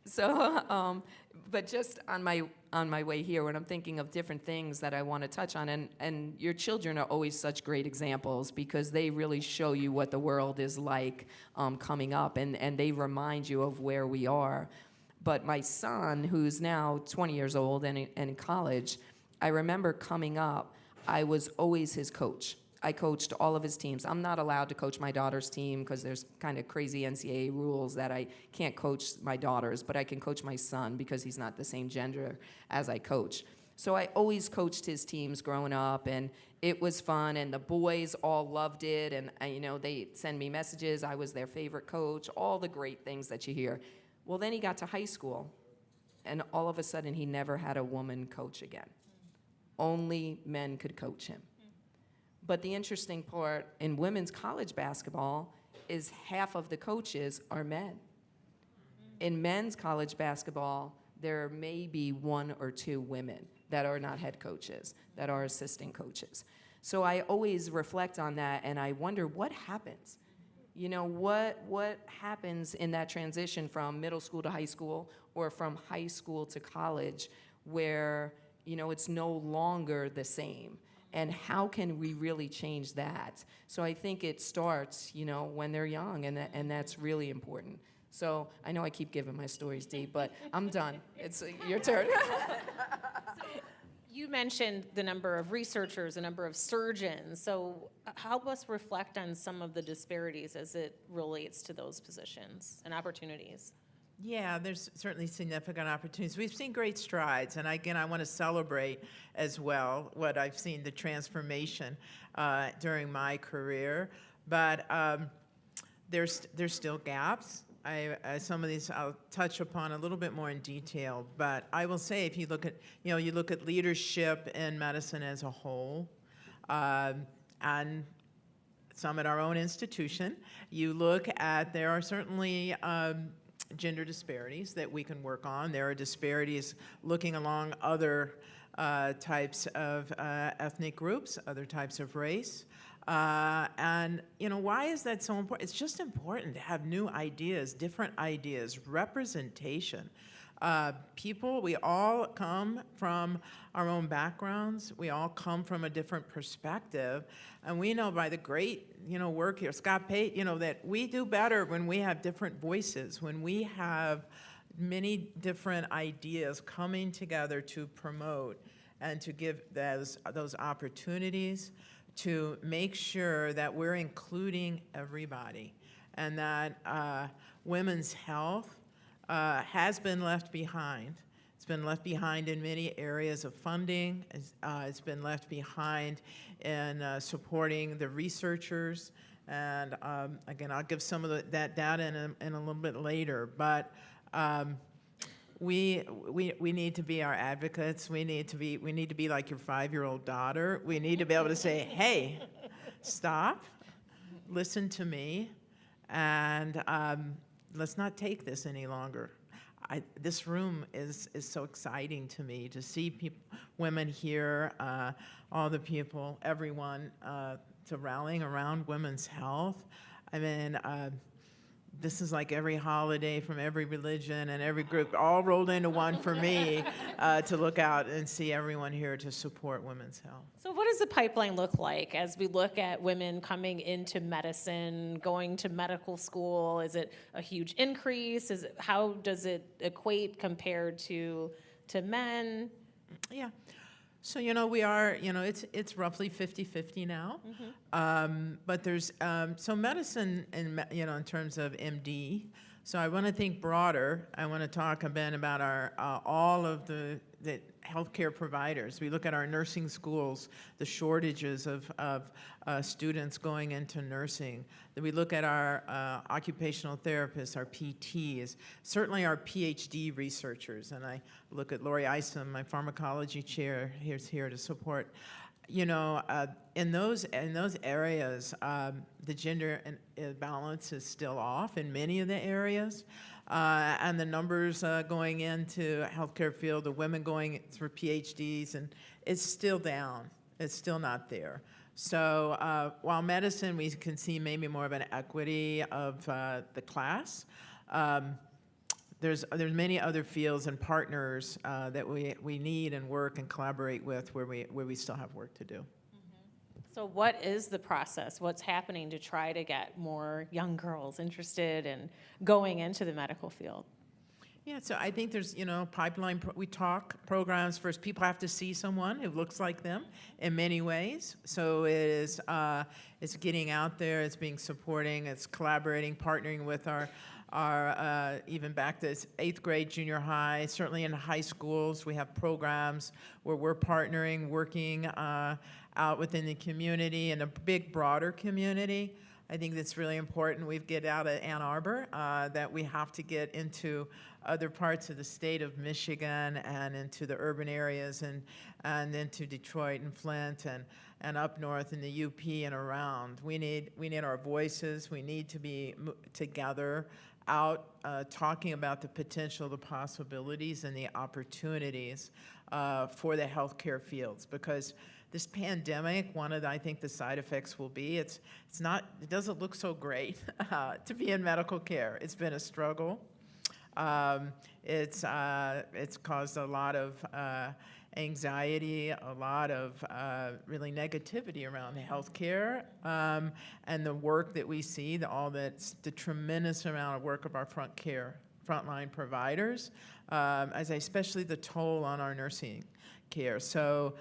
So, but just on my way here, when I'm thinking of different things that I want to touch on, and your children are always such great examples, because they really show you what the world is like coming up, and they remind you of where we are. But my son, who's now 20 years old and in college, I remember coming up, I was always his coach. I coached all of his teams. I'm not allowed to coach my daughter's team because there's kind of crazy NCAA rules that I can't coach my daughters, but I can coach my son because he's not the same gender as I coach. So I always coached his teams growing up, and it was fun, and the boys all loved it, and they send me messages. I was their favorite coach, all the great things that you hear. Well, then he got to high school, and all of a sudden he never had a woman coach again. Only men could coach him. But the interesting part in women's college basketball is half of the coaches are men. In men's college basketball, there may be 1 or 2 women that are not head coaches, that are assistant coaches. So I always reflect on that, and I wonder what happens. What happens in that transition from middle school to high school, or from high school to college, where, it's no longer the same? And how can we really change that? So I think it starts, when they're young, and that's really important. So I know I keep giving my stories, Dee, but I'm done. It's your turn. You mentioned the number of researchers, the number of surgeons. So help us reflect on some of the disparities as it relates to those positions and opportunities. Yeah, there's certainly significant opportunities. We've seen great strides, and again, I want to celebrate as well what I've seen, the transformation during my career. But there's still gaps. Some of these I'll touch upon a little bit more in detail, but I will say, if you look at leadership in medicine as a whole, and some at our own institution, you look at, there are certainly gender disparities that we can work on. There are disparities looking along other types of ethnic groups, other types of race. And why is that so important? It's just important to have new ideas, different ideas, representation. People, we all come from our own backgrounds. We all come from a different perspective. And we know by the great, work here, Scott Pate, that we do better when we have different voices, when we have many different ideas coming together to promote and to give those opportunities to make sure that we're including everybody and that women's health has been left behind. It's been left behind in many areas of funding. It's been left behind in supporting the researchers. And again, I'll give some of that data in a little bit later. But we need to be our advocates. We need to be like your 5-year-old daughter. We need to be able to say, hey, stop, listen to me, and let's not take this any longer. This room is so exciting to me to see women here, all the people, everyone, to rallying around women's health. I mean, this is like every holiday from every religion and every group all rolled into one for me to look out and see everyone here to support women's health. So what does the pipeline look like as we look at women coming into medicine, going to medical school? Is it a huge increase? How does it equate compared to men? Yeah. So, we are, it's roughly 50-50 now. But there's, so medicine, in terms of MD, so I want to think broader. I want to talk a bit about our, all of the healthcare providers. We look at our nursing schools, the shortages of students going into nursing. Then we look at our occupational therapists, our PTs, certainly our PhD researchers. And I look at Lori Isom, my pharmacology chair, who's here to support. In those areas, the gender balance is still off in many of the areas. And the numbers going into healthcare field, the women going through PhDs, and it's still down. It's still not there. So while medicine, we can see maybe more of an equity of the class, there's many other fields and partners that we need and work and collaborate with where we still have work to do. So what is the process? What's happening to try to get more young girls interested in going into the medical field? Yeah, so I think there's, pipeline, we talk programs. First, people have to see someone who looks like them in many ways. So it is, it's getting out there, it's being supporting, it's collaborating, partnering with our even back to 8th grade, junior high, certainly in high schools, we have programs where we're partnering, working out within the community and a big, broader community. I think that's really important. We get out of Ann Arbor, that we have to get into other parts of the state of Michigan and into the urban areas and into Detroit and Flint and up north in the UP and around. We need our voices. We need to be together out talking about the potential, the possibilities, and the opportunities for the healthcare fields, because this pandemic, one of I think the side effects will be it doesn't look so great to be in medical care. It's been a struggle. It's caused a lot of anxiety, a lot of really negativity around healthcare, and the work that we see, the tremendous amount of work of our frontline providers, especially the toll on our nursing care. So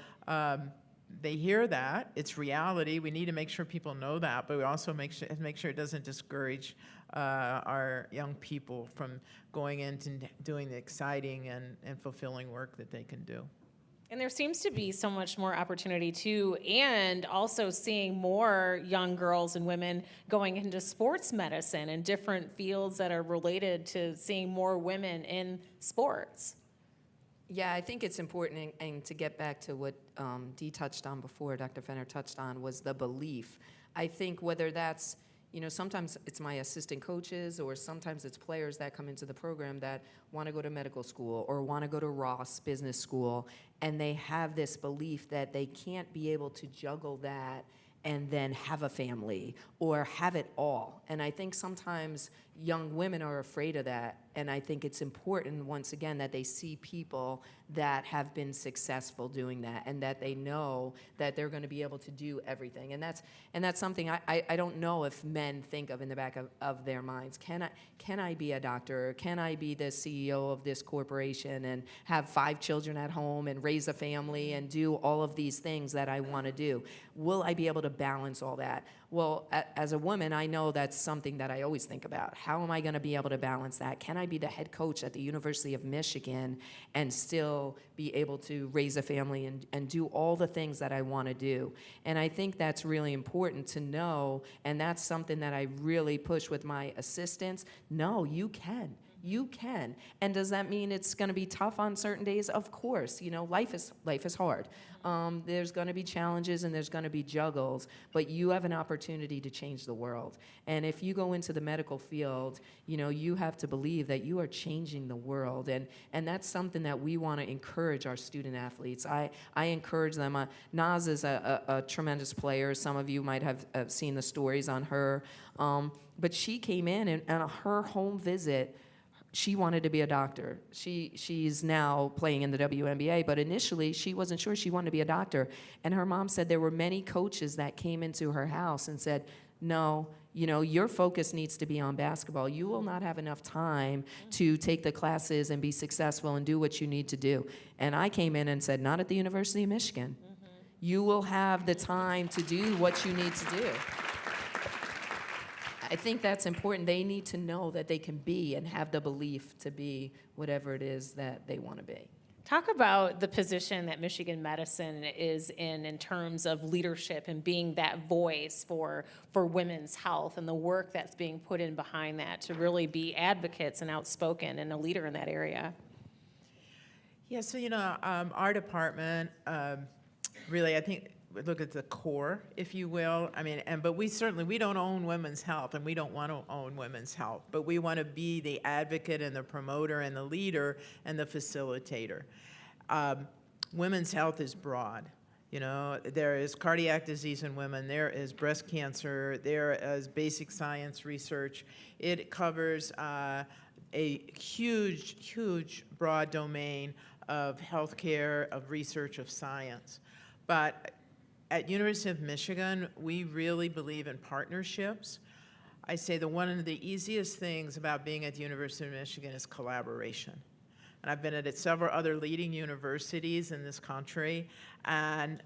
they hear that, it's reality. We need to make sure people know that, but we also make sure it doesn't discourage our young people from going into doing the exciting and fulfilling work that they can do. And there seems to be so much more opportunity too, and also seeing more young girls and women going into sports medicine and different fields that are related to seeing more women in sports. Yeah, I think it's important, and to get back to what Dee touched on before, Dr. Fenner touched on, was the belief. I think whether that's, sometimes it's my assistant coaches, or sometimes it's players that come into the program that want to go to medical school or want to go to Ross Business School, and they have this belief that they can't be able to juggle that and then have a family or have it all. And I think sometimes young women are afraid of that, And I think it's important, once again, that they see people that have been successful doing that, and that they know that they're going to be able to do everything. And that's something I don't know if men think of in the back of their minds. Can I be a doctor? Can I be the CEO of this corporation and have 5 children at home and raise a family and do all of these things that I want to do? Will I be able to balance all that? Well, as a woman, I know that's something that I always think about. How am I going to be able to balance that? Can I be the head coach at the University of Michigan and still be able to raise a family and do all the things that I want to do? And I think that's really important to know, and that's something that I really push with my assistants. No, you can. You can. And does that mean it's going to be tough on certain days? Of course. You know, life is hard. There's going to be challenges and there's going to be juggles, but you have an opportunity to change the world. And if you go into the medical field, you know, you have to believe that you are changing the world. And that's something that we want to encourage our student athletes. I encourage them. Naz is a tremendous player. Some of you might have seen the stories on her. But she came in and on her home visit, she wanted to be a doctor. She's now playing in the WNBA, but initially she wasn't sure she wanted to be a doctor. And her mom said there were many coaches that came into her house and said, no, you know, your focus needs to be on basketball. You will not have enough time to take the classes and be successful and do what you need to do. And I came in and said, not at the University of Michigan. You will have the time to do what you need to do. I think that's important. They need to know that they can be and have the belief to be whatever it is that they want to be. Talk about the position that Michigan Medicine is in terms of leadership and being that voice for women's health and the work that's being put in behind that to really be advocates and outspoken and a leader in that area. Yeah, so, you know, our department, really, I think, look at the core, if you will. I mean, but we don't own women's health, and we don't want to own women's health, but we want to be the advocate and the promoter and the leader and the facilitator. Women's health is broad. You know, there is cardiac disease in women, there is breast cancer, there is basic science research. It covers a huge, broad domain of healthcare, of research, of science. But at University of Michigan, we really believe in partnerships. I say that one of the easiest things about being at the University of Michigan is collaboration. And I've been at several other leading universities in this country, and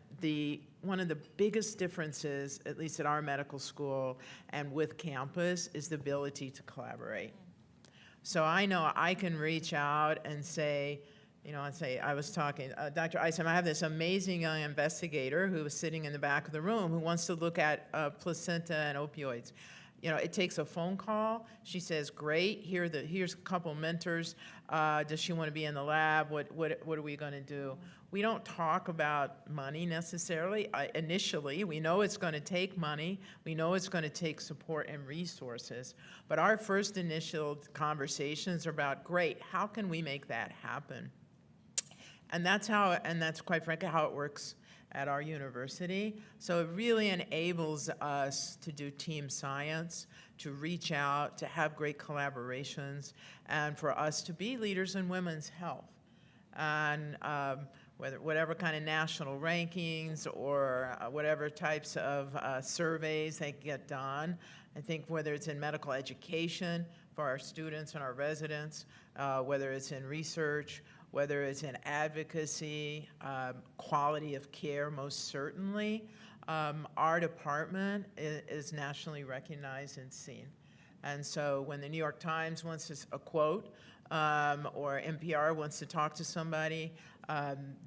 one of the biggest differences, at least at our medical school and with campus, is the ability to collaborate. So I know I can reach out and say, you know, I was talking, Dr. Isom, I have this amazing young investigator who was sitting in the back of the room who wants to look at placenta and opioids. You know, it takes a phone call. She says, great, here's a couple mentors. Does she want to be in the lab? What are we going to do? We don't talk about money necessarily. Initially, we know it's going to take money. We know it's going to take support and resources. But our first initial conversations are about, great, how can we make that happen? And that's quite frankly how it works at our university. So it really enables us to do team science, to reach out, to have great collaborations, and for us to be leaders in women's health. And whatever kind of national rankings or whatever types of surveys that get done, I think whether it's in medical education for our students and our residents, whether it's in research, whether it's in advocacy, quality of care, most certainly. Our department is nationally recognized and seen. And so when the New York Times wants a quote, or NPR wants to talk to somebody,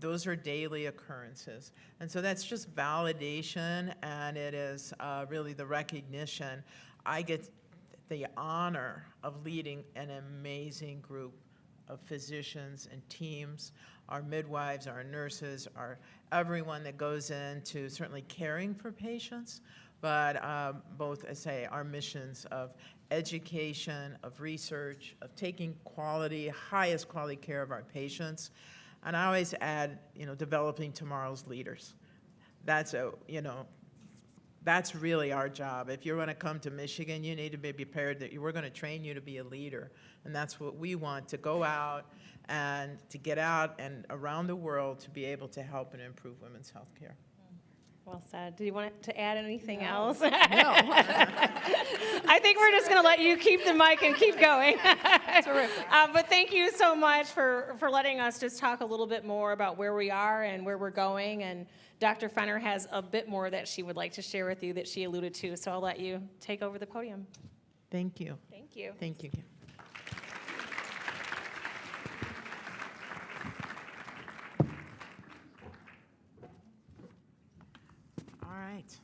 those are daily occurrences. And so that's just validation, and it is really the recognition. I get the honor of leading an amazing group of physicians and teams, our midwives, our nurses, everyone that goes into certainly caring for patients, but both, I say, our missions of education, of research, of taking highest quality care of our patients. And I always add, you know, developing tomorrow's leaders. That's That's really our job. If you're going to come to Michigan, you need to be prepared that we're going to train you to be a leader. And that's what we want, to go out and to get out and around the world to be able to help and improve women's health care. Well said. Do you want to add anything else? No. I think we're just going to let you keep the mic and keep going. Terrific. But thank you so much for letting us just talk a little bit more about where we are and where we're going. And Dr. Fenner has a bit more that she would like to share with you that she alluded to. So I'll let you take over the podium. Thank you. Thank you. Thank you. All right.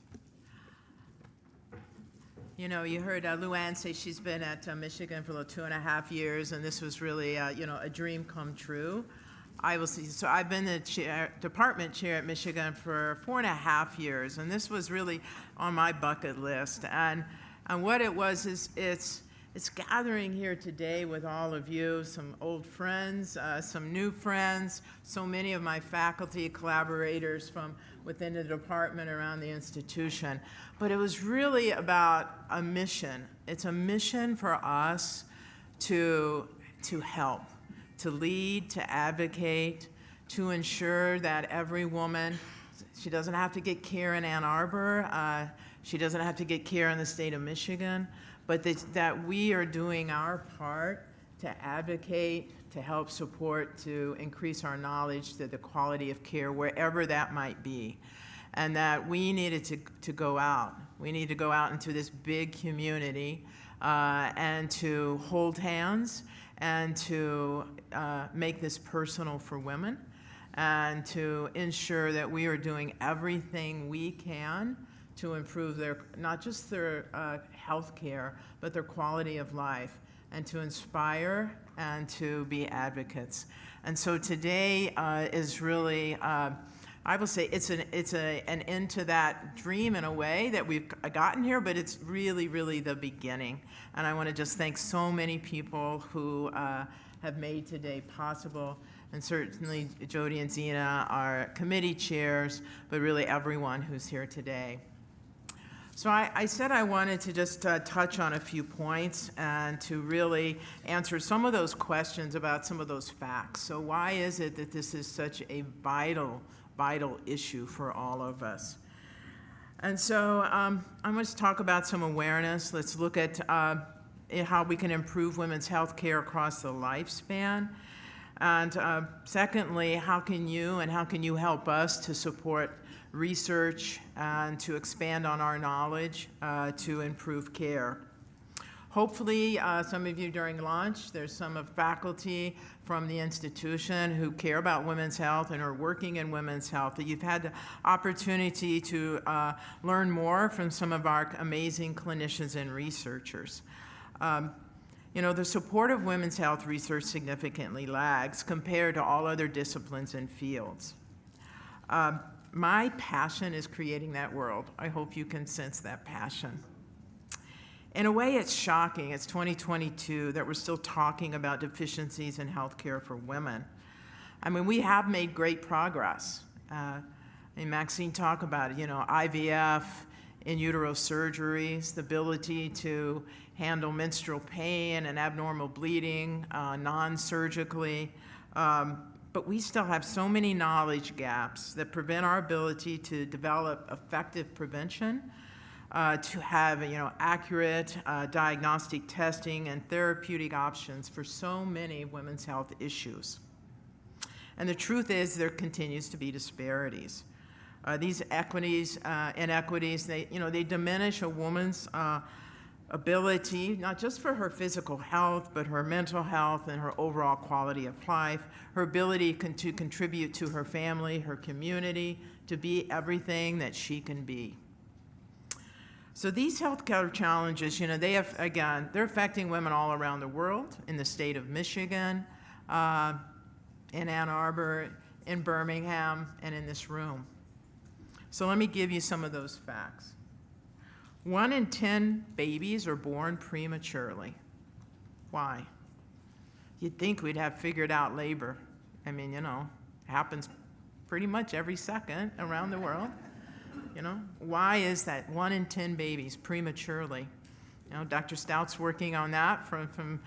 You know, you heard Luann say she's been at Michigan for 2.5 years, and this was really, a dream come true. So I've been the department chair at Michigan for 4.5 years, and this was really on my bucket list. And what it was is it's gathering here today with all of you, some old friends, some new friends, so many of my faculty, collaborators from within the department, around the institution. But it was really about a mission. It's a mission for us to help, to lead, to advocate, to ensure that every woman, she doesn't have to get care in Ann Arbor, she doesn't have to get care in the state of Michigan, but that we are doing our part to advocate, to help support, to increase our knowledge to the quality of care wherever that might be. And that we needed to go out. We need to go out into this big community and to hold hands and to make this personal for women and to ensure that we are doing everything we can to improve their, not just their health care, but their quality of life, and to inspire and to be advocates. And so today is really, I will say it's an end to that dream in a way that we've gotten here, but it's really, really the beginning. And I want to just thank so many people who have made today possible, and certainly Jody and Zena, our committee chairs, but really everyone who's here today. So I said I wanted to just touch on a few points and to really answer some of those questions about some of those facts. So why is it that this is such a vital issue for all of us? And so I'm going to talk about some awareness. Let's look at how we can improve women's health care across the lifespan. And secondly, how can you help us to support research and to expand on our knowledge to improve care. Hopefully, some of you during lunch, there's some of faculty from the institution who care about women's health and are working in women's health, that you've had the opportunity to learn more from some of our amazing clinicians and researchers. The support of women's health research significantly lags compared to all other disciplines and fields. My passion is creating that world. I hope you can sense that passion. In a way, it's shocking. It's 2022 that we're still talking about deficiencies in healthcare for women. I mean, we have made great progress. Maxine talked about it, IVF, in utero surgeries, the ability to handle menstrual pain and abnormal bleeding non-surgically. But we still have so many knowledge gaps that prevent our ability to develop effective prevention, to have accurate diagnostic testing and therapeutic options for so many women's health issues. And the truth is there continues to be disparities. These inequities, they diminish a woman's ability, not just for her physical health, but her mental health and her overall quality of life, her ability to contribute to her family, her community, to be everything that she can be. So these healthcare challenges, they're affecting women all around the world, in the state of Michigan, in Ann Arbor, in Birmingham, and in this room. So let me give you some of those facts. 1 in 10 babies are born prematurely. Why? You'd think we'd have figured out labor. I mean, happens pretty much every second around the world. You know, why is that? 1 in 10 babies prematurely. You know, Dr. Stout's working on that from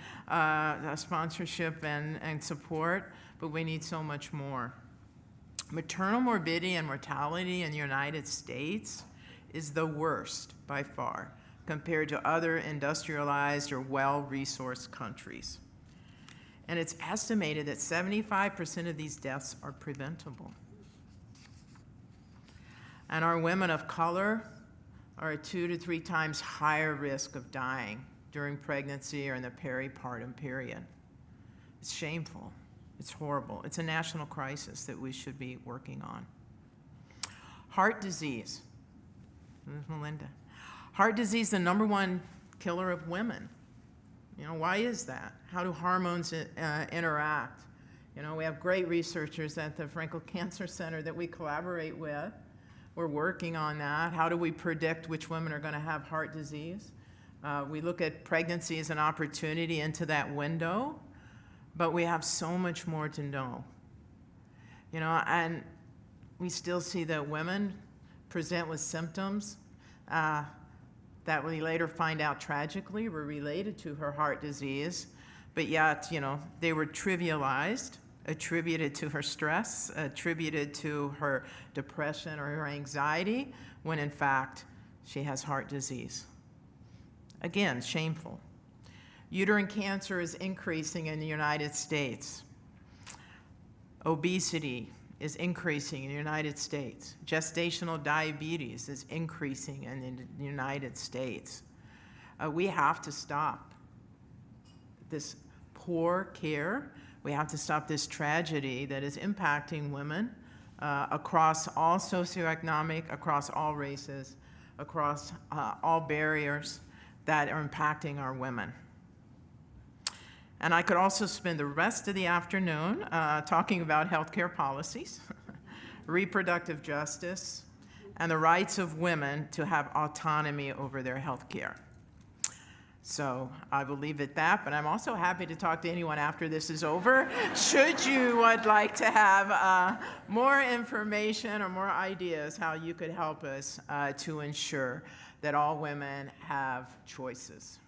sponsorship and support, but we need so much more. Maternal morbidity and mortality in the United States is the worst by far compared to other industrialized or well-resourced countries. And it's estimated that 75% of these deaths are preventable. And our women of color are at 2 to 3 times higher risk of dying during pregnancy or in the peripartum period. It's shameful. It's horrible. It's a national crisis that we should be working on. Heart disease. There's Melinda. Heart disease, the #1 killer of women. You know, why is that? How do hormones interact? You know, we have great researchers at the Frankel Cancer Center that we collaborate with. We're working on that. How do we predict which women are going to have heart disease? We look at pregnancy as an opportunity into that window, but we have so much more to know. You know, and we still see that women present with symptoms that we later find out tragically were related to her heart disease, but yet, you know, they were trivialized, attributed to her stress, attributed to her depression or her anxiety, when in fact she has heart disease. Again, shameful. Uterine cancer is increasing in the United States. Obesity is increasing in the United States. Gestational diabetes is increasing in the United States. We have to stop this poor care. We have to stop this tragedy that is impacting women across all socioeconomic, across all races, across all barriers that are impacting our women. And I could also spend the rest of the afternoon talking about healthcare policies, reproductive justice, and the rights of women to have autonomy over their healthcare. So I will leave it at that, but I'm also happy to talk to anyone after this is over, should you would like to have more information or more ideas how you could help us to ensure that all women have choices.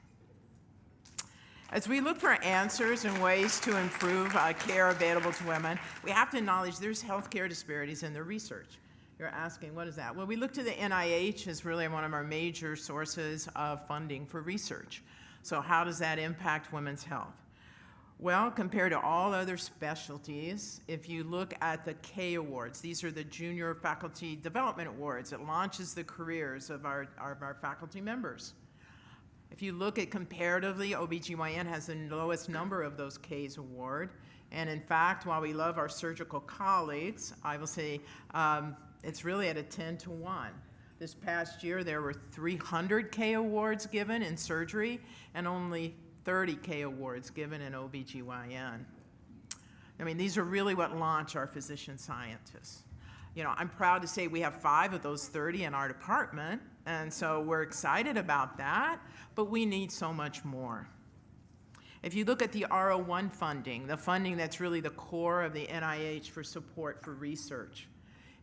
As we look for answers and ways to improve care available to women, we have to acknowledge there's healthcare disparities in the research. You're asking, what is that? Well, we look to the NIH as really one of our major sources of funding for research. So how does that impact women's health? Well, compared to all other specialties, if you look at the K Awards, these are the Junior Faculty Development Awards. It launches the careers of our faculty members. If you look at comparatively, OBGYN has the lowest number of those K's award. And in fact, while we love our surgical colleagues, I will say it's really at a 10-to-1. This past year, there were 300 K awards given in surgery and only 30 K awards given in OBGYN. I mean, these are really what launch our physician scientists. You know, I'm proud to say we have 5 of those 30 in our department, and so we're excited about that, but we need so much more. If you look at the R01 funding, the funding that's really the core of the NIH for support for research,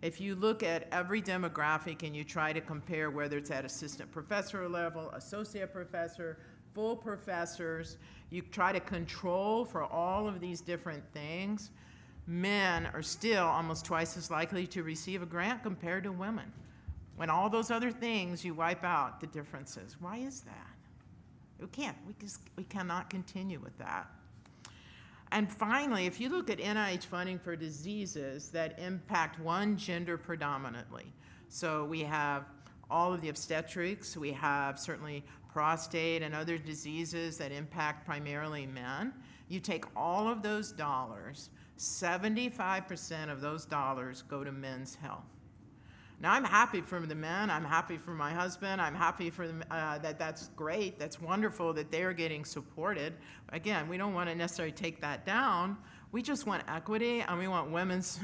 if you look at every demographic and you try to compare whether it's at assistant professor level, associate professor, full professors, you try to control for all of these different things, men are still almost twice as likely to receive a grant compared to women. When all those other things, you wipe out the differences. Why is that? We cannot continue with that. And finally, if you look at NIH funding for diseases that impact one gender predominantly, so we have all of the obstetrics, we have certainly prostate and other diseases that impact primarily men. You take all of those dollars, 75% of those dollars go to men's health. Now, I'm happy for the men, I'm happy for my husband, I'm happy for them, that's great, that's wonderful that they're getting supported. Again, we don't want to necessarily take that down, we just want equity and we want women's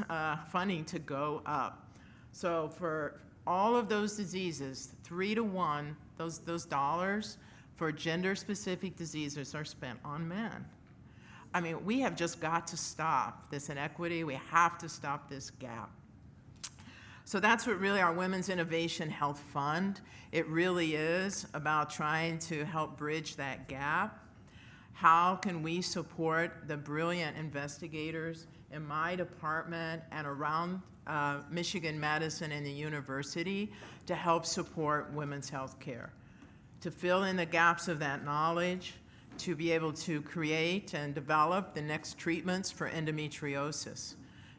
funding to go up. So for all of those diseases, 3-to-1, those dollars for gender-specific diseases are spent on men. I mean, we have just got to stop this inequity, we have to stop this gap. So that's what really our Women's Innovation Health Fund, it really is about trying to help bridge that gap. How can we support the brilliant investigators in my department and around Michigan Medicine and the university to help support women's health care, to fill in the gaps of that knowledge, to be able to create and develop the next treatments for endometriosis,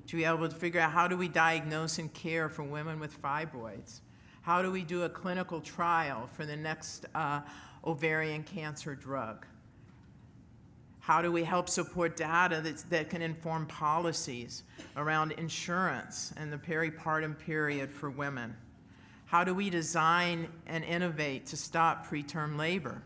to be able to figure out how do we diagnose and care for women with fibroids, how do we do a clinical trial for the next ovarian cancer drug, how do we help support data that can inform policies around insurance and the peripartum period for women, how do we design and innovate to stop preterm labor,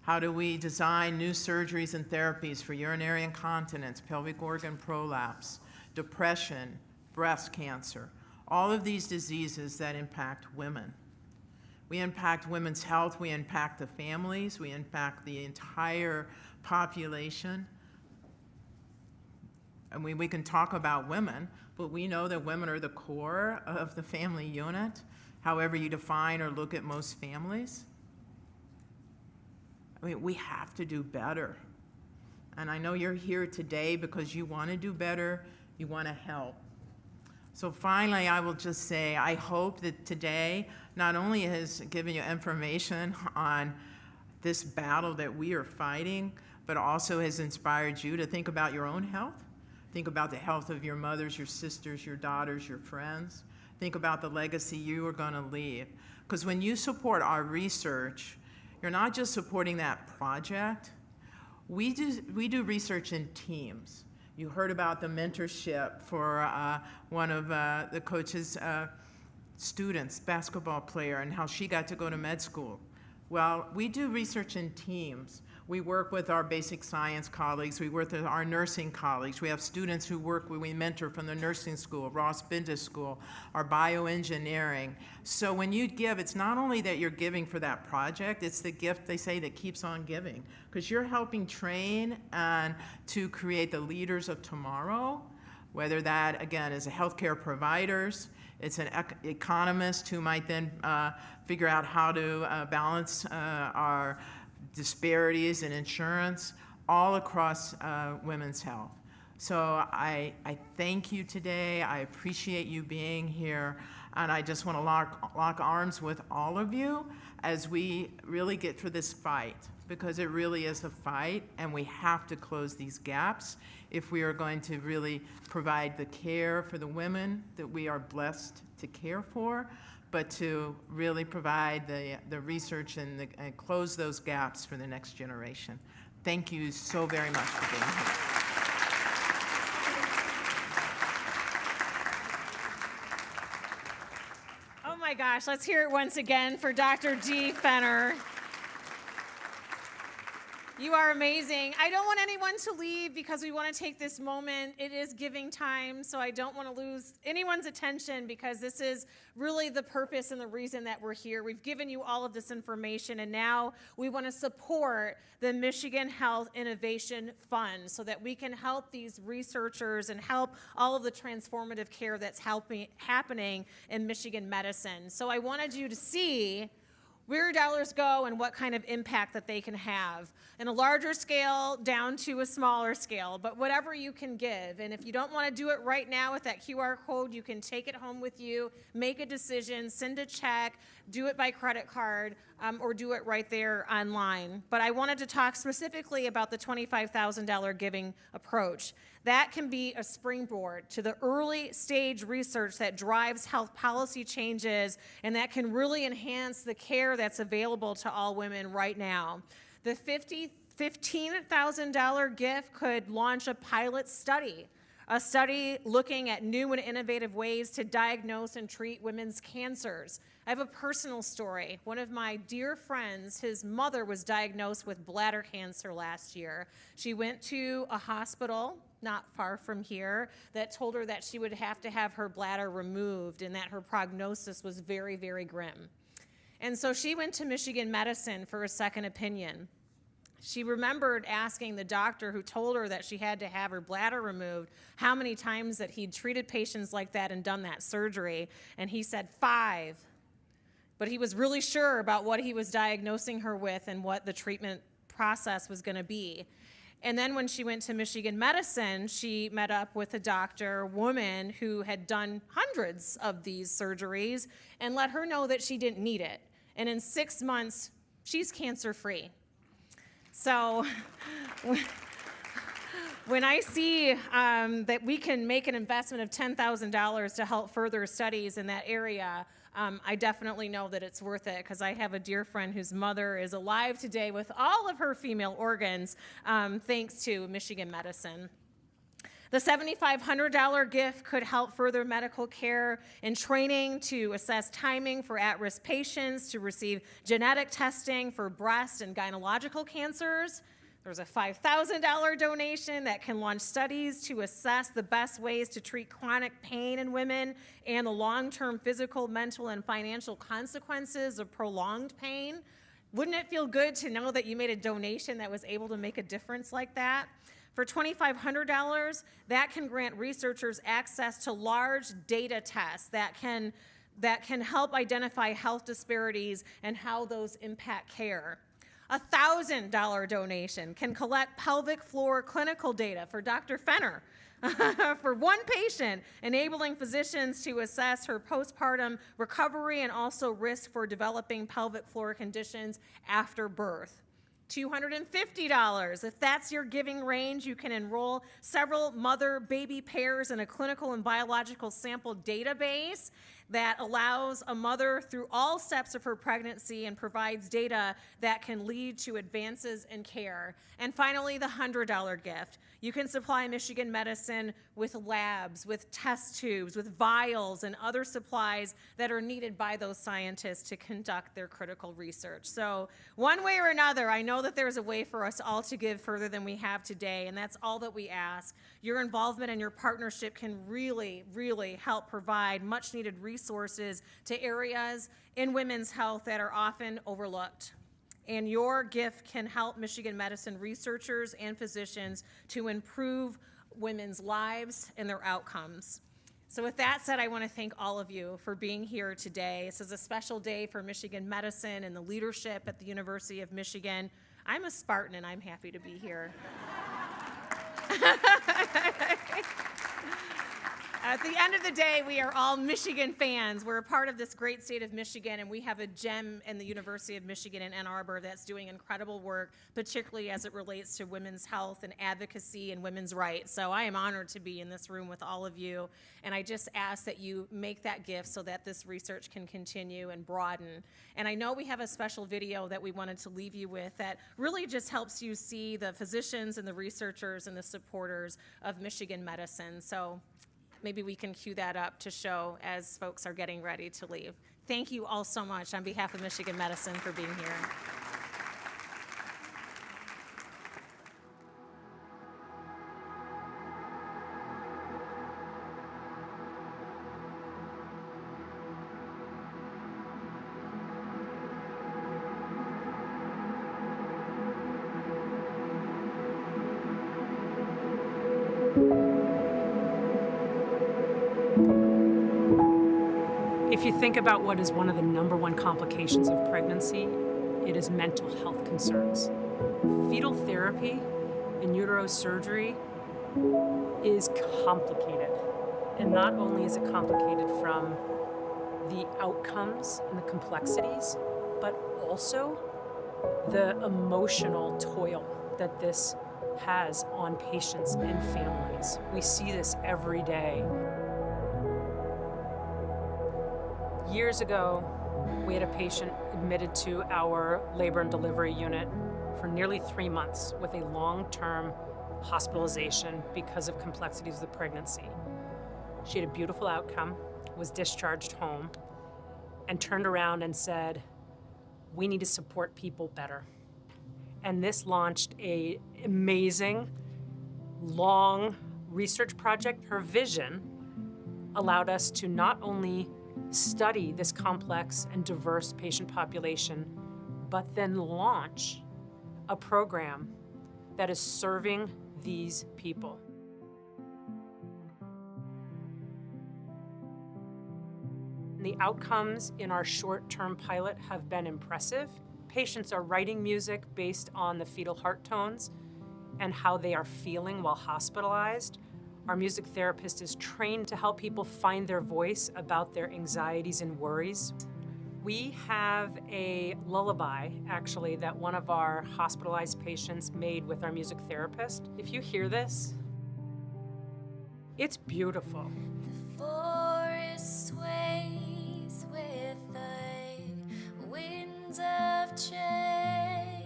how do we design new surgeries and therapies for urinary incontinence, pelvic organ prolapse, depression, breast cancer, all of these diseases that impact women. We impact women's health, we impact the families, we impact the entire population. I mean, we can talk about women, but we know that women are the core of the family unit, however you define or look at most families. I mean, we have to do better. And I know you're here today because you want to do better, you want to help. So finally, I will just say, I hope that today not only has given you information on this battle that we are fighting, but also has inspired you to think about your own health. Think about the health of your mothers, your sisters, your daughters, your friends. Think about the legacy you are going to leave. Because when you support our research, you're not just supporting that project. We do research in teams. You heard about the mentorship for one of the coach's students, basketball player, and how she got to go to med school. Well, we do research in teams. We work with our basic science colleagues. We work with our nursing colleagues. We have students who we mentor from the nursing school, Ross Bindis School, our bioengineering. So when you give, it's not only that you're giving for that project, it's the gift, they say, that keeps on giving. Because you're helping train and to create the leaders of tomorrow, whether that, again, is a healthcare providers, it's an economist who might then figure out how to balance our disparities in insurance all across women's health. So I thank you today. I appreciate you being here. And I just want to lock arms with all of you as we really get through this fight, because it really is a fight, and we have to close these gaps if we are going to really provide the care for the women that we are blessed to care for, but to really provide the research and close those gaps for the next generation. Thank you so very much for being here. Oh my gosh, let's hear it once again for Dr. Dee Fenner. You are amazing. I don't want anyone to leave because we want to take this moment. It is giving time, so I don't want to lose anyone's attention because this is really the purpose and the reason that we're here. We've given you all of this information, and now we want to support the Michigan Health Innovation Fund so that we can help these researchers and help all of the transformative care that's happening in Michigan medicine. So I wanted you to see where your dollars go and what kind of impact that they can have in a larger scale down to a smaller scale, but whatever you can give. And if you don't want to do it right now with that QR code, you can take it home with you, make a decision, send a check, do it by credit card, or do it right there online. But I wanted to talk specifically about the $25,000 giving approach. That can be a springboard to the early stage research that drives health policy changes, and that can really enhance the care that's available to all women right now. The $15,000 gift could launch a pilot study, a study looking at new and innovative ways to diagnose and treat women's cancers. I have a personal story. One of my dear friends, his mother was diagnosed with bladder cancer last year. She went to a hospital not far from here that told her that she would have to have her bladder removed and that her prognosis was very, very grim. And so she went to Michigan Medicine for a second opinion. She remembered asking the doctor who told her that she had to have her bladder removed how many times that he'd treated patients like that and done that surgery, and he said 5. But he was really sure about what he was diagnosing her with and what the treatment process was going to be. And then when she went to Michigan Medicine, she met up with a doctor, woman, who had done hundreds of these surgeries and let her know that she didn't need it. And in 6 months, she's cancer-free. So when I see that we can make an investment of $10,000 to help further studies in that area, I definitely know that it's worth it, because I have a dear friend whose mother is alive today with all of her female organs, thanks to Michigan Medicine. The $7,500 gift could help further medical care and training to assess timing for at-risk patients, to receive genetic testing for breast and gynecological cancers. There's a $5,000 donation that can launch studies to assess the best ways to treat chronic pain in women and the long-term physical, mental, and financial consequences of prolonged pain. Wouldn't it feel good to know that you made a donation that was able to make a difference like that? For $2,500, that can grant researchers access to large data tests that can help identify health disparities and how those impact care. A $1,000 donation can collect pelvic floor clinical data for Dr. Fenner for one patient, enabling physicians to assess her postpartum recovery and also risk for developing pelvic floor conditions after birth. $250. If that's your giving range, you can enroll several mother-baby pairs in a clinical and biological sample database that allows a mother through all steps of her pregnancy and provides data that can lead to advances in care. And finally, the $100 gift. You can supply Michigan Medicine with labs, with test tubes, with vials, and other supplies that are needed by those scientists to conduct their critical research. So one way or another, I know that there's a way for us all to give further than we have today, and that's all that we ask. Your involvement and your partnership can really, really help provide much-needed resources to areas in women's health that are often overlooked. And your gift can help Michigan Medicine researchers and physicians to improve women's lives and their outcomes. So with that said, I want to thank all of you for being here today. This is a special day for Michigan Medicine and the leadership at the University of Michigan. I'm a Spartan, and I'm happy to be here. At the end of the day, we are all Michigan fans. We're a part of this great state of Michigan, and we have a gem in the University of Michigan in Ann Arbor that's doing incredible work, particularly as it relates to women's health and advocacy and women's rights. So I am honored to be in this room with all of you, and I just ask that you make that gift so that this research can continue and broaden. And I know we have a special video that we wanted to leave you with that really just helps you see the physicians and the researchers and the supporters of Michigan Medicine. So maybe we can cue that up to show as folks are getting ready to leave. Thank you all so much on behalf of Michigan Medicine for being here. If you think about what is one of the #1 complications of pregnancy, it is mental health concerns. Fetal therapy in utero surgery is complicated. And not only is it complicated from the outcomes and the complexities, but also the emotional toil that this has on patients and families. We see this every day. Years ago, we had a patient admitted to our labor and delivery unit for nearly 3 months with a long-term hospitalization because of complexities of the pregnancy. She had a beautiful outcome, was discharged home, and turned around and said, "We need to support people better." And this launched an amazing, long research project. Her vision allowed us to not only study this complex and diverse patient population, but then launch a program that is serving these people. The outcomes in our short-term pilot have been impressive. Patients are writing music based on the fetal heart tones and how they are feeling while hospitalized. Our music therapist is trained to help people find their voice about their anxieties and worries. We have a lullaby, actually, that one of our hospitalized patients made with our music therapist. If you hear this, it's beautiful. The forest sways with the winds of change.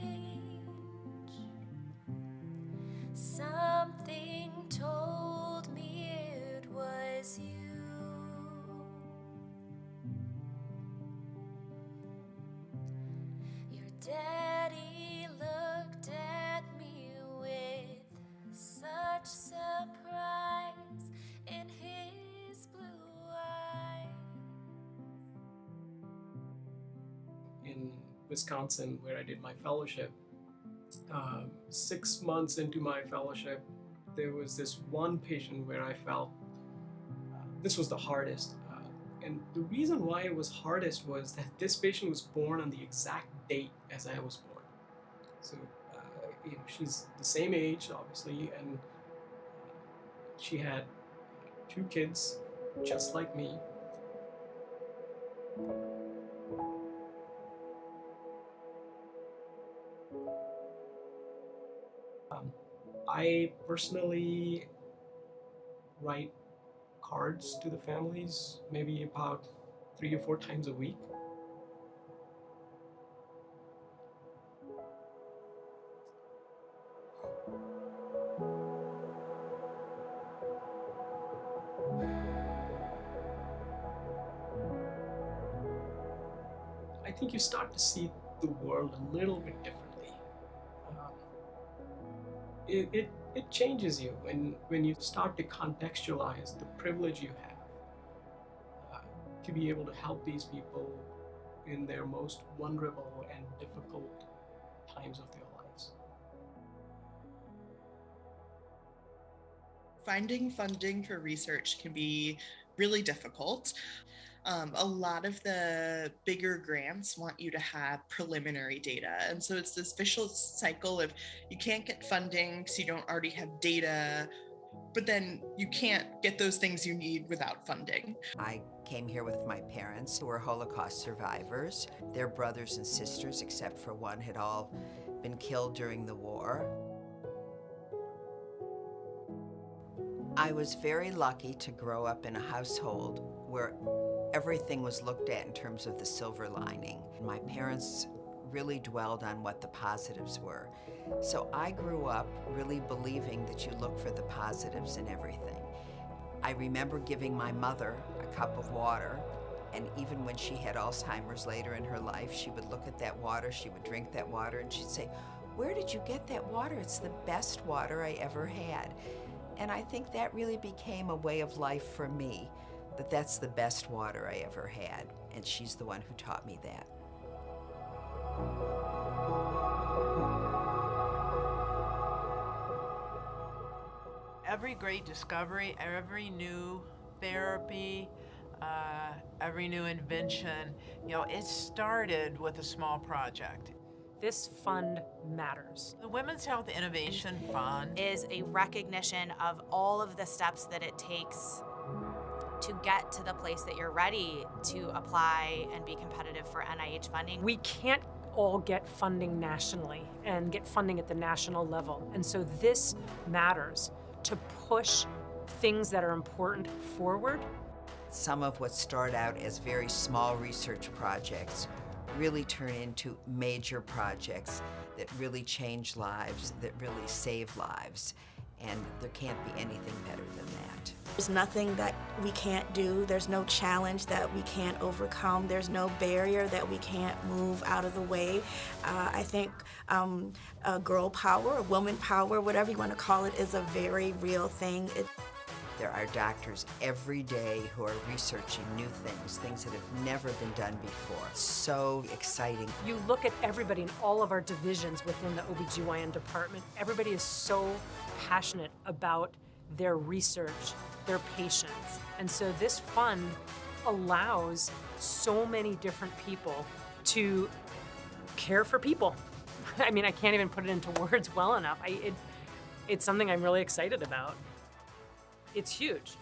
Something told me it was you. Your daddy looked at me with such surprise in his blue eyes. In Wisconsin, where I did my fellowship, 6 months into my fellowship, there was this one patient where I felt this was the hardest. And the reason why it was hardest was that this patient was born on the exact date as I was born. So, she's the same age, obviously, and she had 2 kids just like me. I personally write cards to the families maybe about 3 or 4 times a week. I think you start to see the world a little bit differently. It changes you when you start to contextualize the privilege you have to be able to help these people in their most vulnerable and difficult times of their lives. Finding funding for research can be really difficult. A lot of the bigger grants want you to have preliminary data. And so it's this vicious cycle of you can't get funding because you don't already have data, but then you can't get those things you need without funding. I came here with my parents, who were Holocaust survivors. Their brothers and sisters, except for one, had all been killed during the war. I was very lucky to grow up in a household where everything was looked at in terms of the silver lining. My parents really dwelled on what the positives were. So I grew up really believing that you look for the positives in everything. I remember giving my mother a cup of water, and even when she had Alzheimer's later in her life, she would look at that water, she would drink that water, and she'd say, "Where did you get that water? It's the best water I ever had." And I think that really became a way of life for me, that that's the best water I ever had, and she's the one who taught me that. Every great discovery, every new therapy, every new invention, it started with a small project. This fund matters. The Women's Health Innovation Fund is a recognition of all of the steps that it takes to get to the place that you're ready to apply and be competitive for NIH funding. We can't all get funding nationally and get funding at the national level. And so this matters to push things that are important forward. Some of what start out as very small research projects really turn into major projects that really change lives, that really save lives. And there can't be anything better than that. There's nothing that we can't do. There's no challenge that we can't overcome. There's no barrier that we can't move out of the way. I think girl power, or woman power, whatever you want to call it, is a very real thing. There are doctors every day who are researching new things, things that have never been done before. So exciting. You look at everybody in all of our divisions within the OBGYN department, everybody is so passionate about their research, their patients. And so this fund allows so many different people to care for people. I mean, I can't even put it into words well enough. It's something I'm really excited about. It's huge.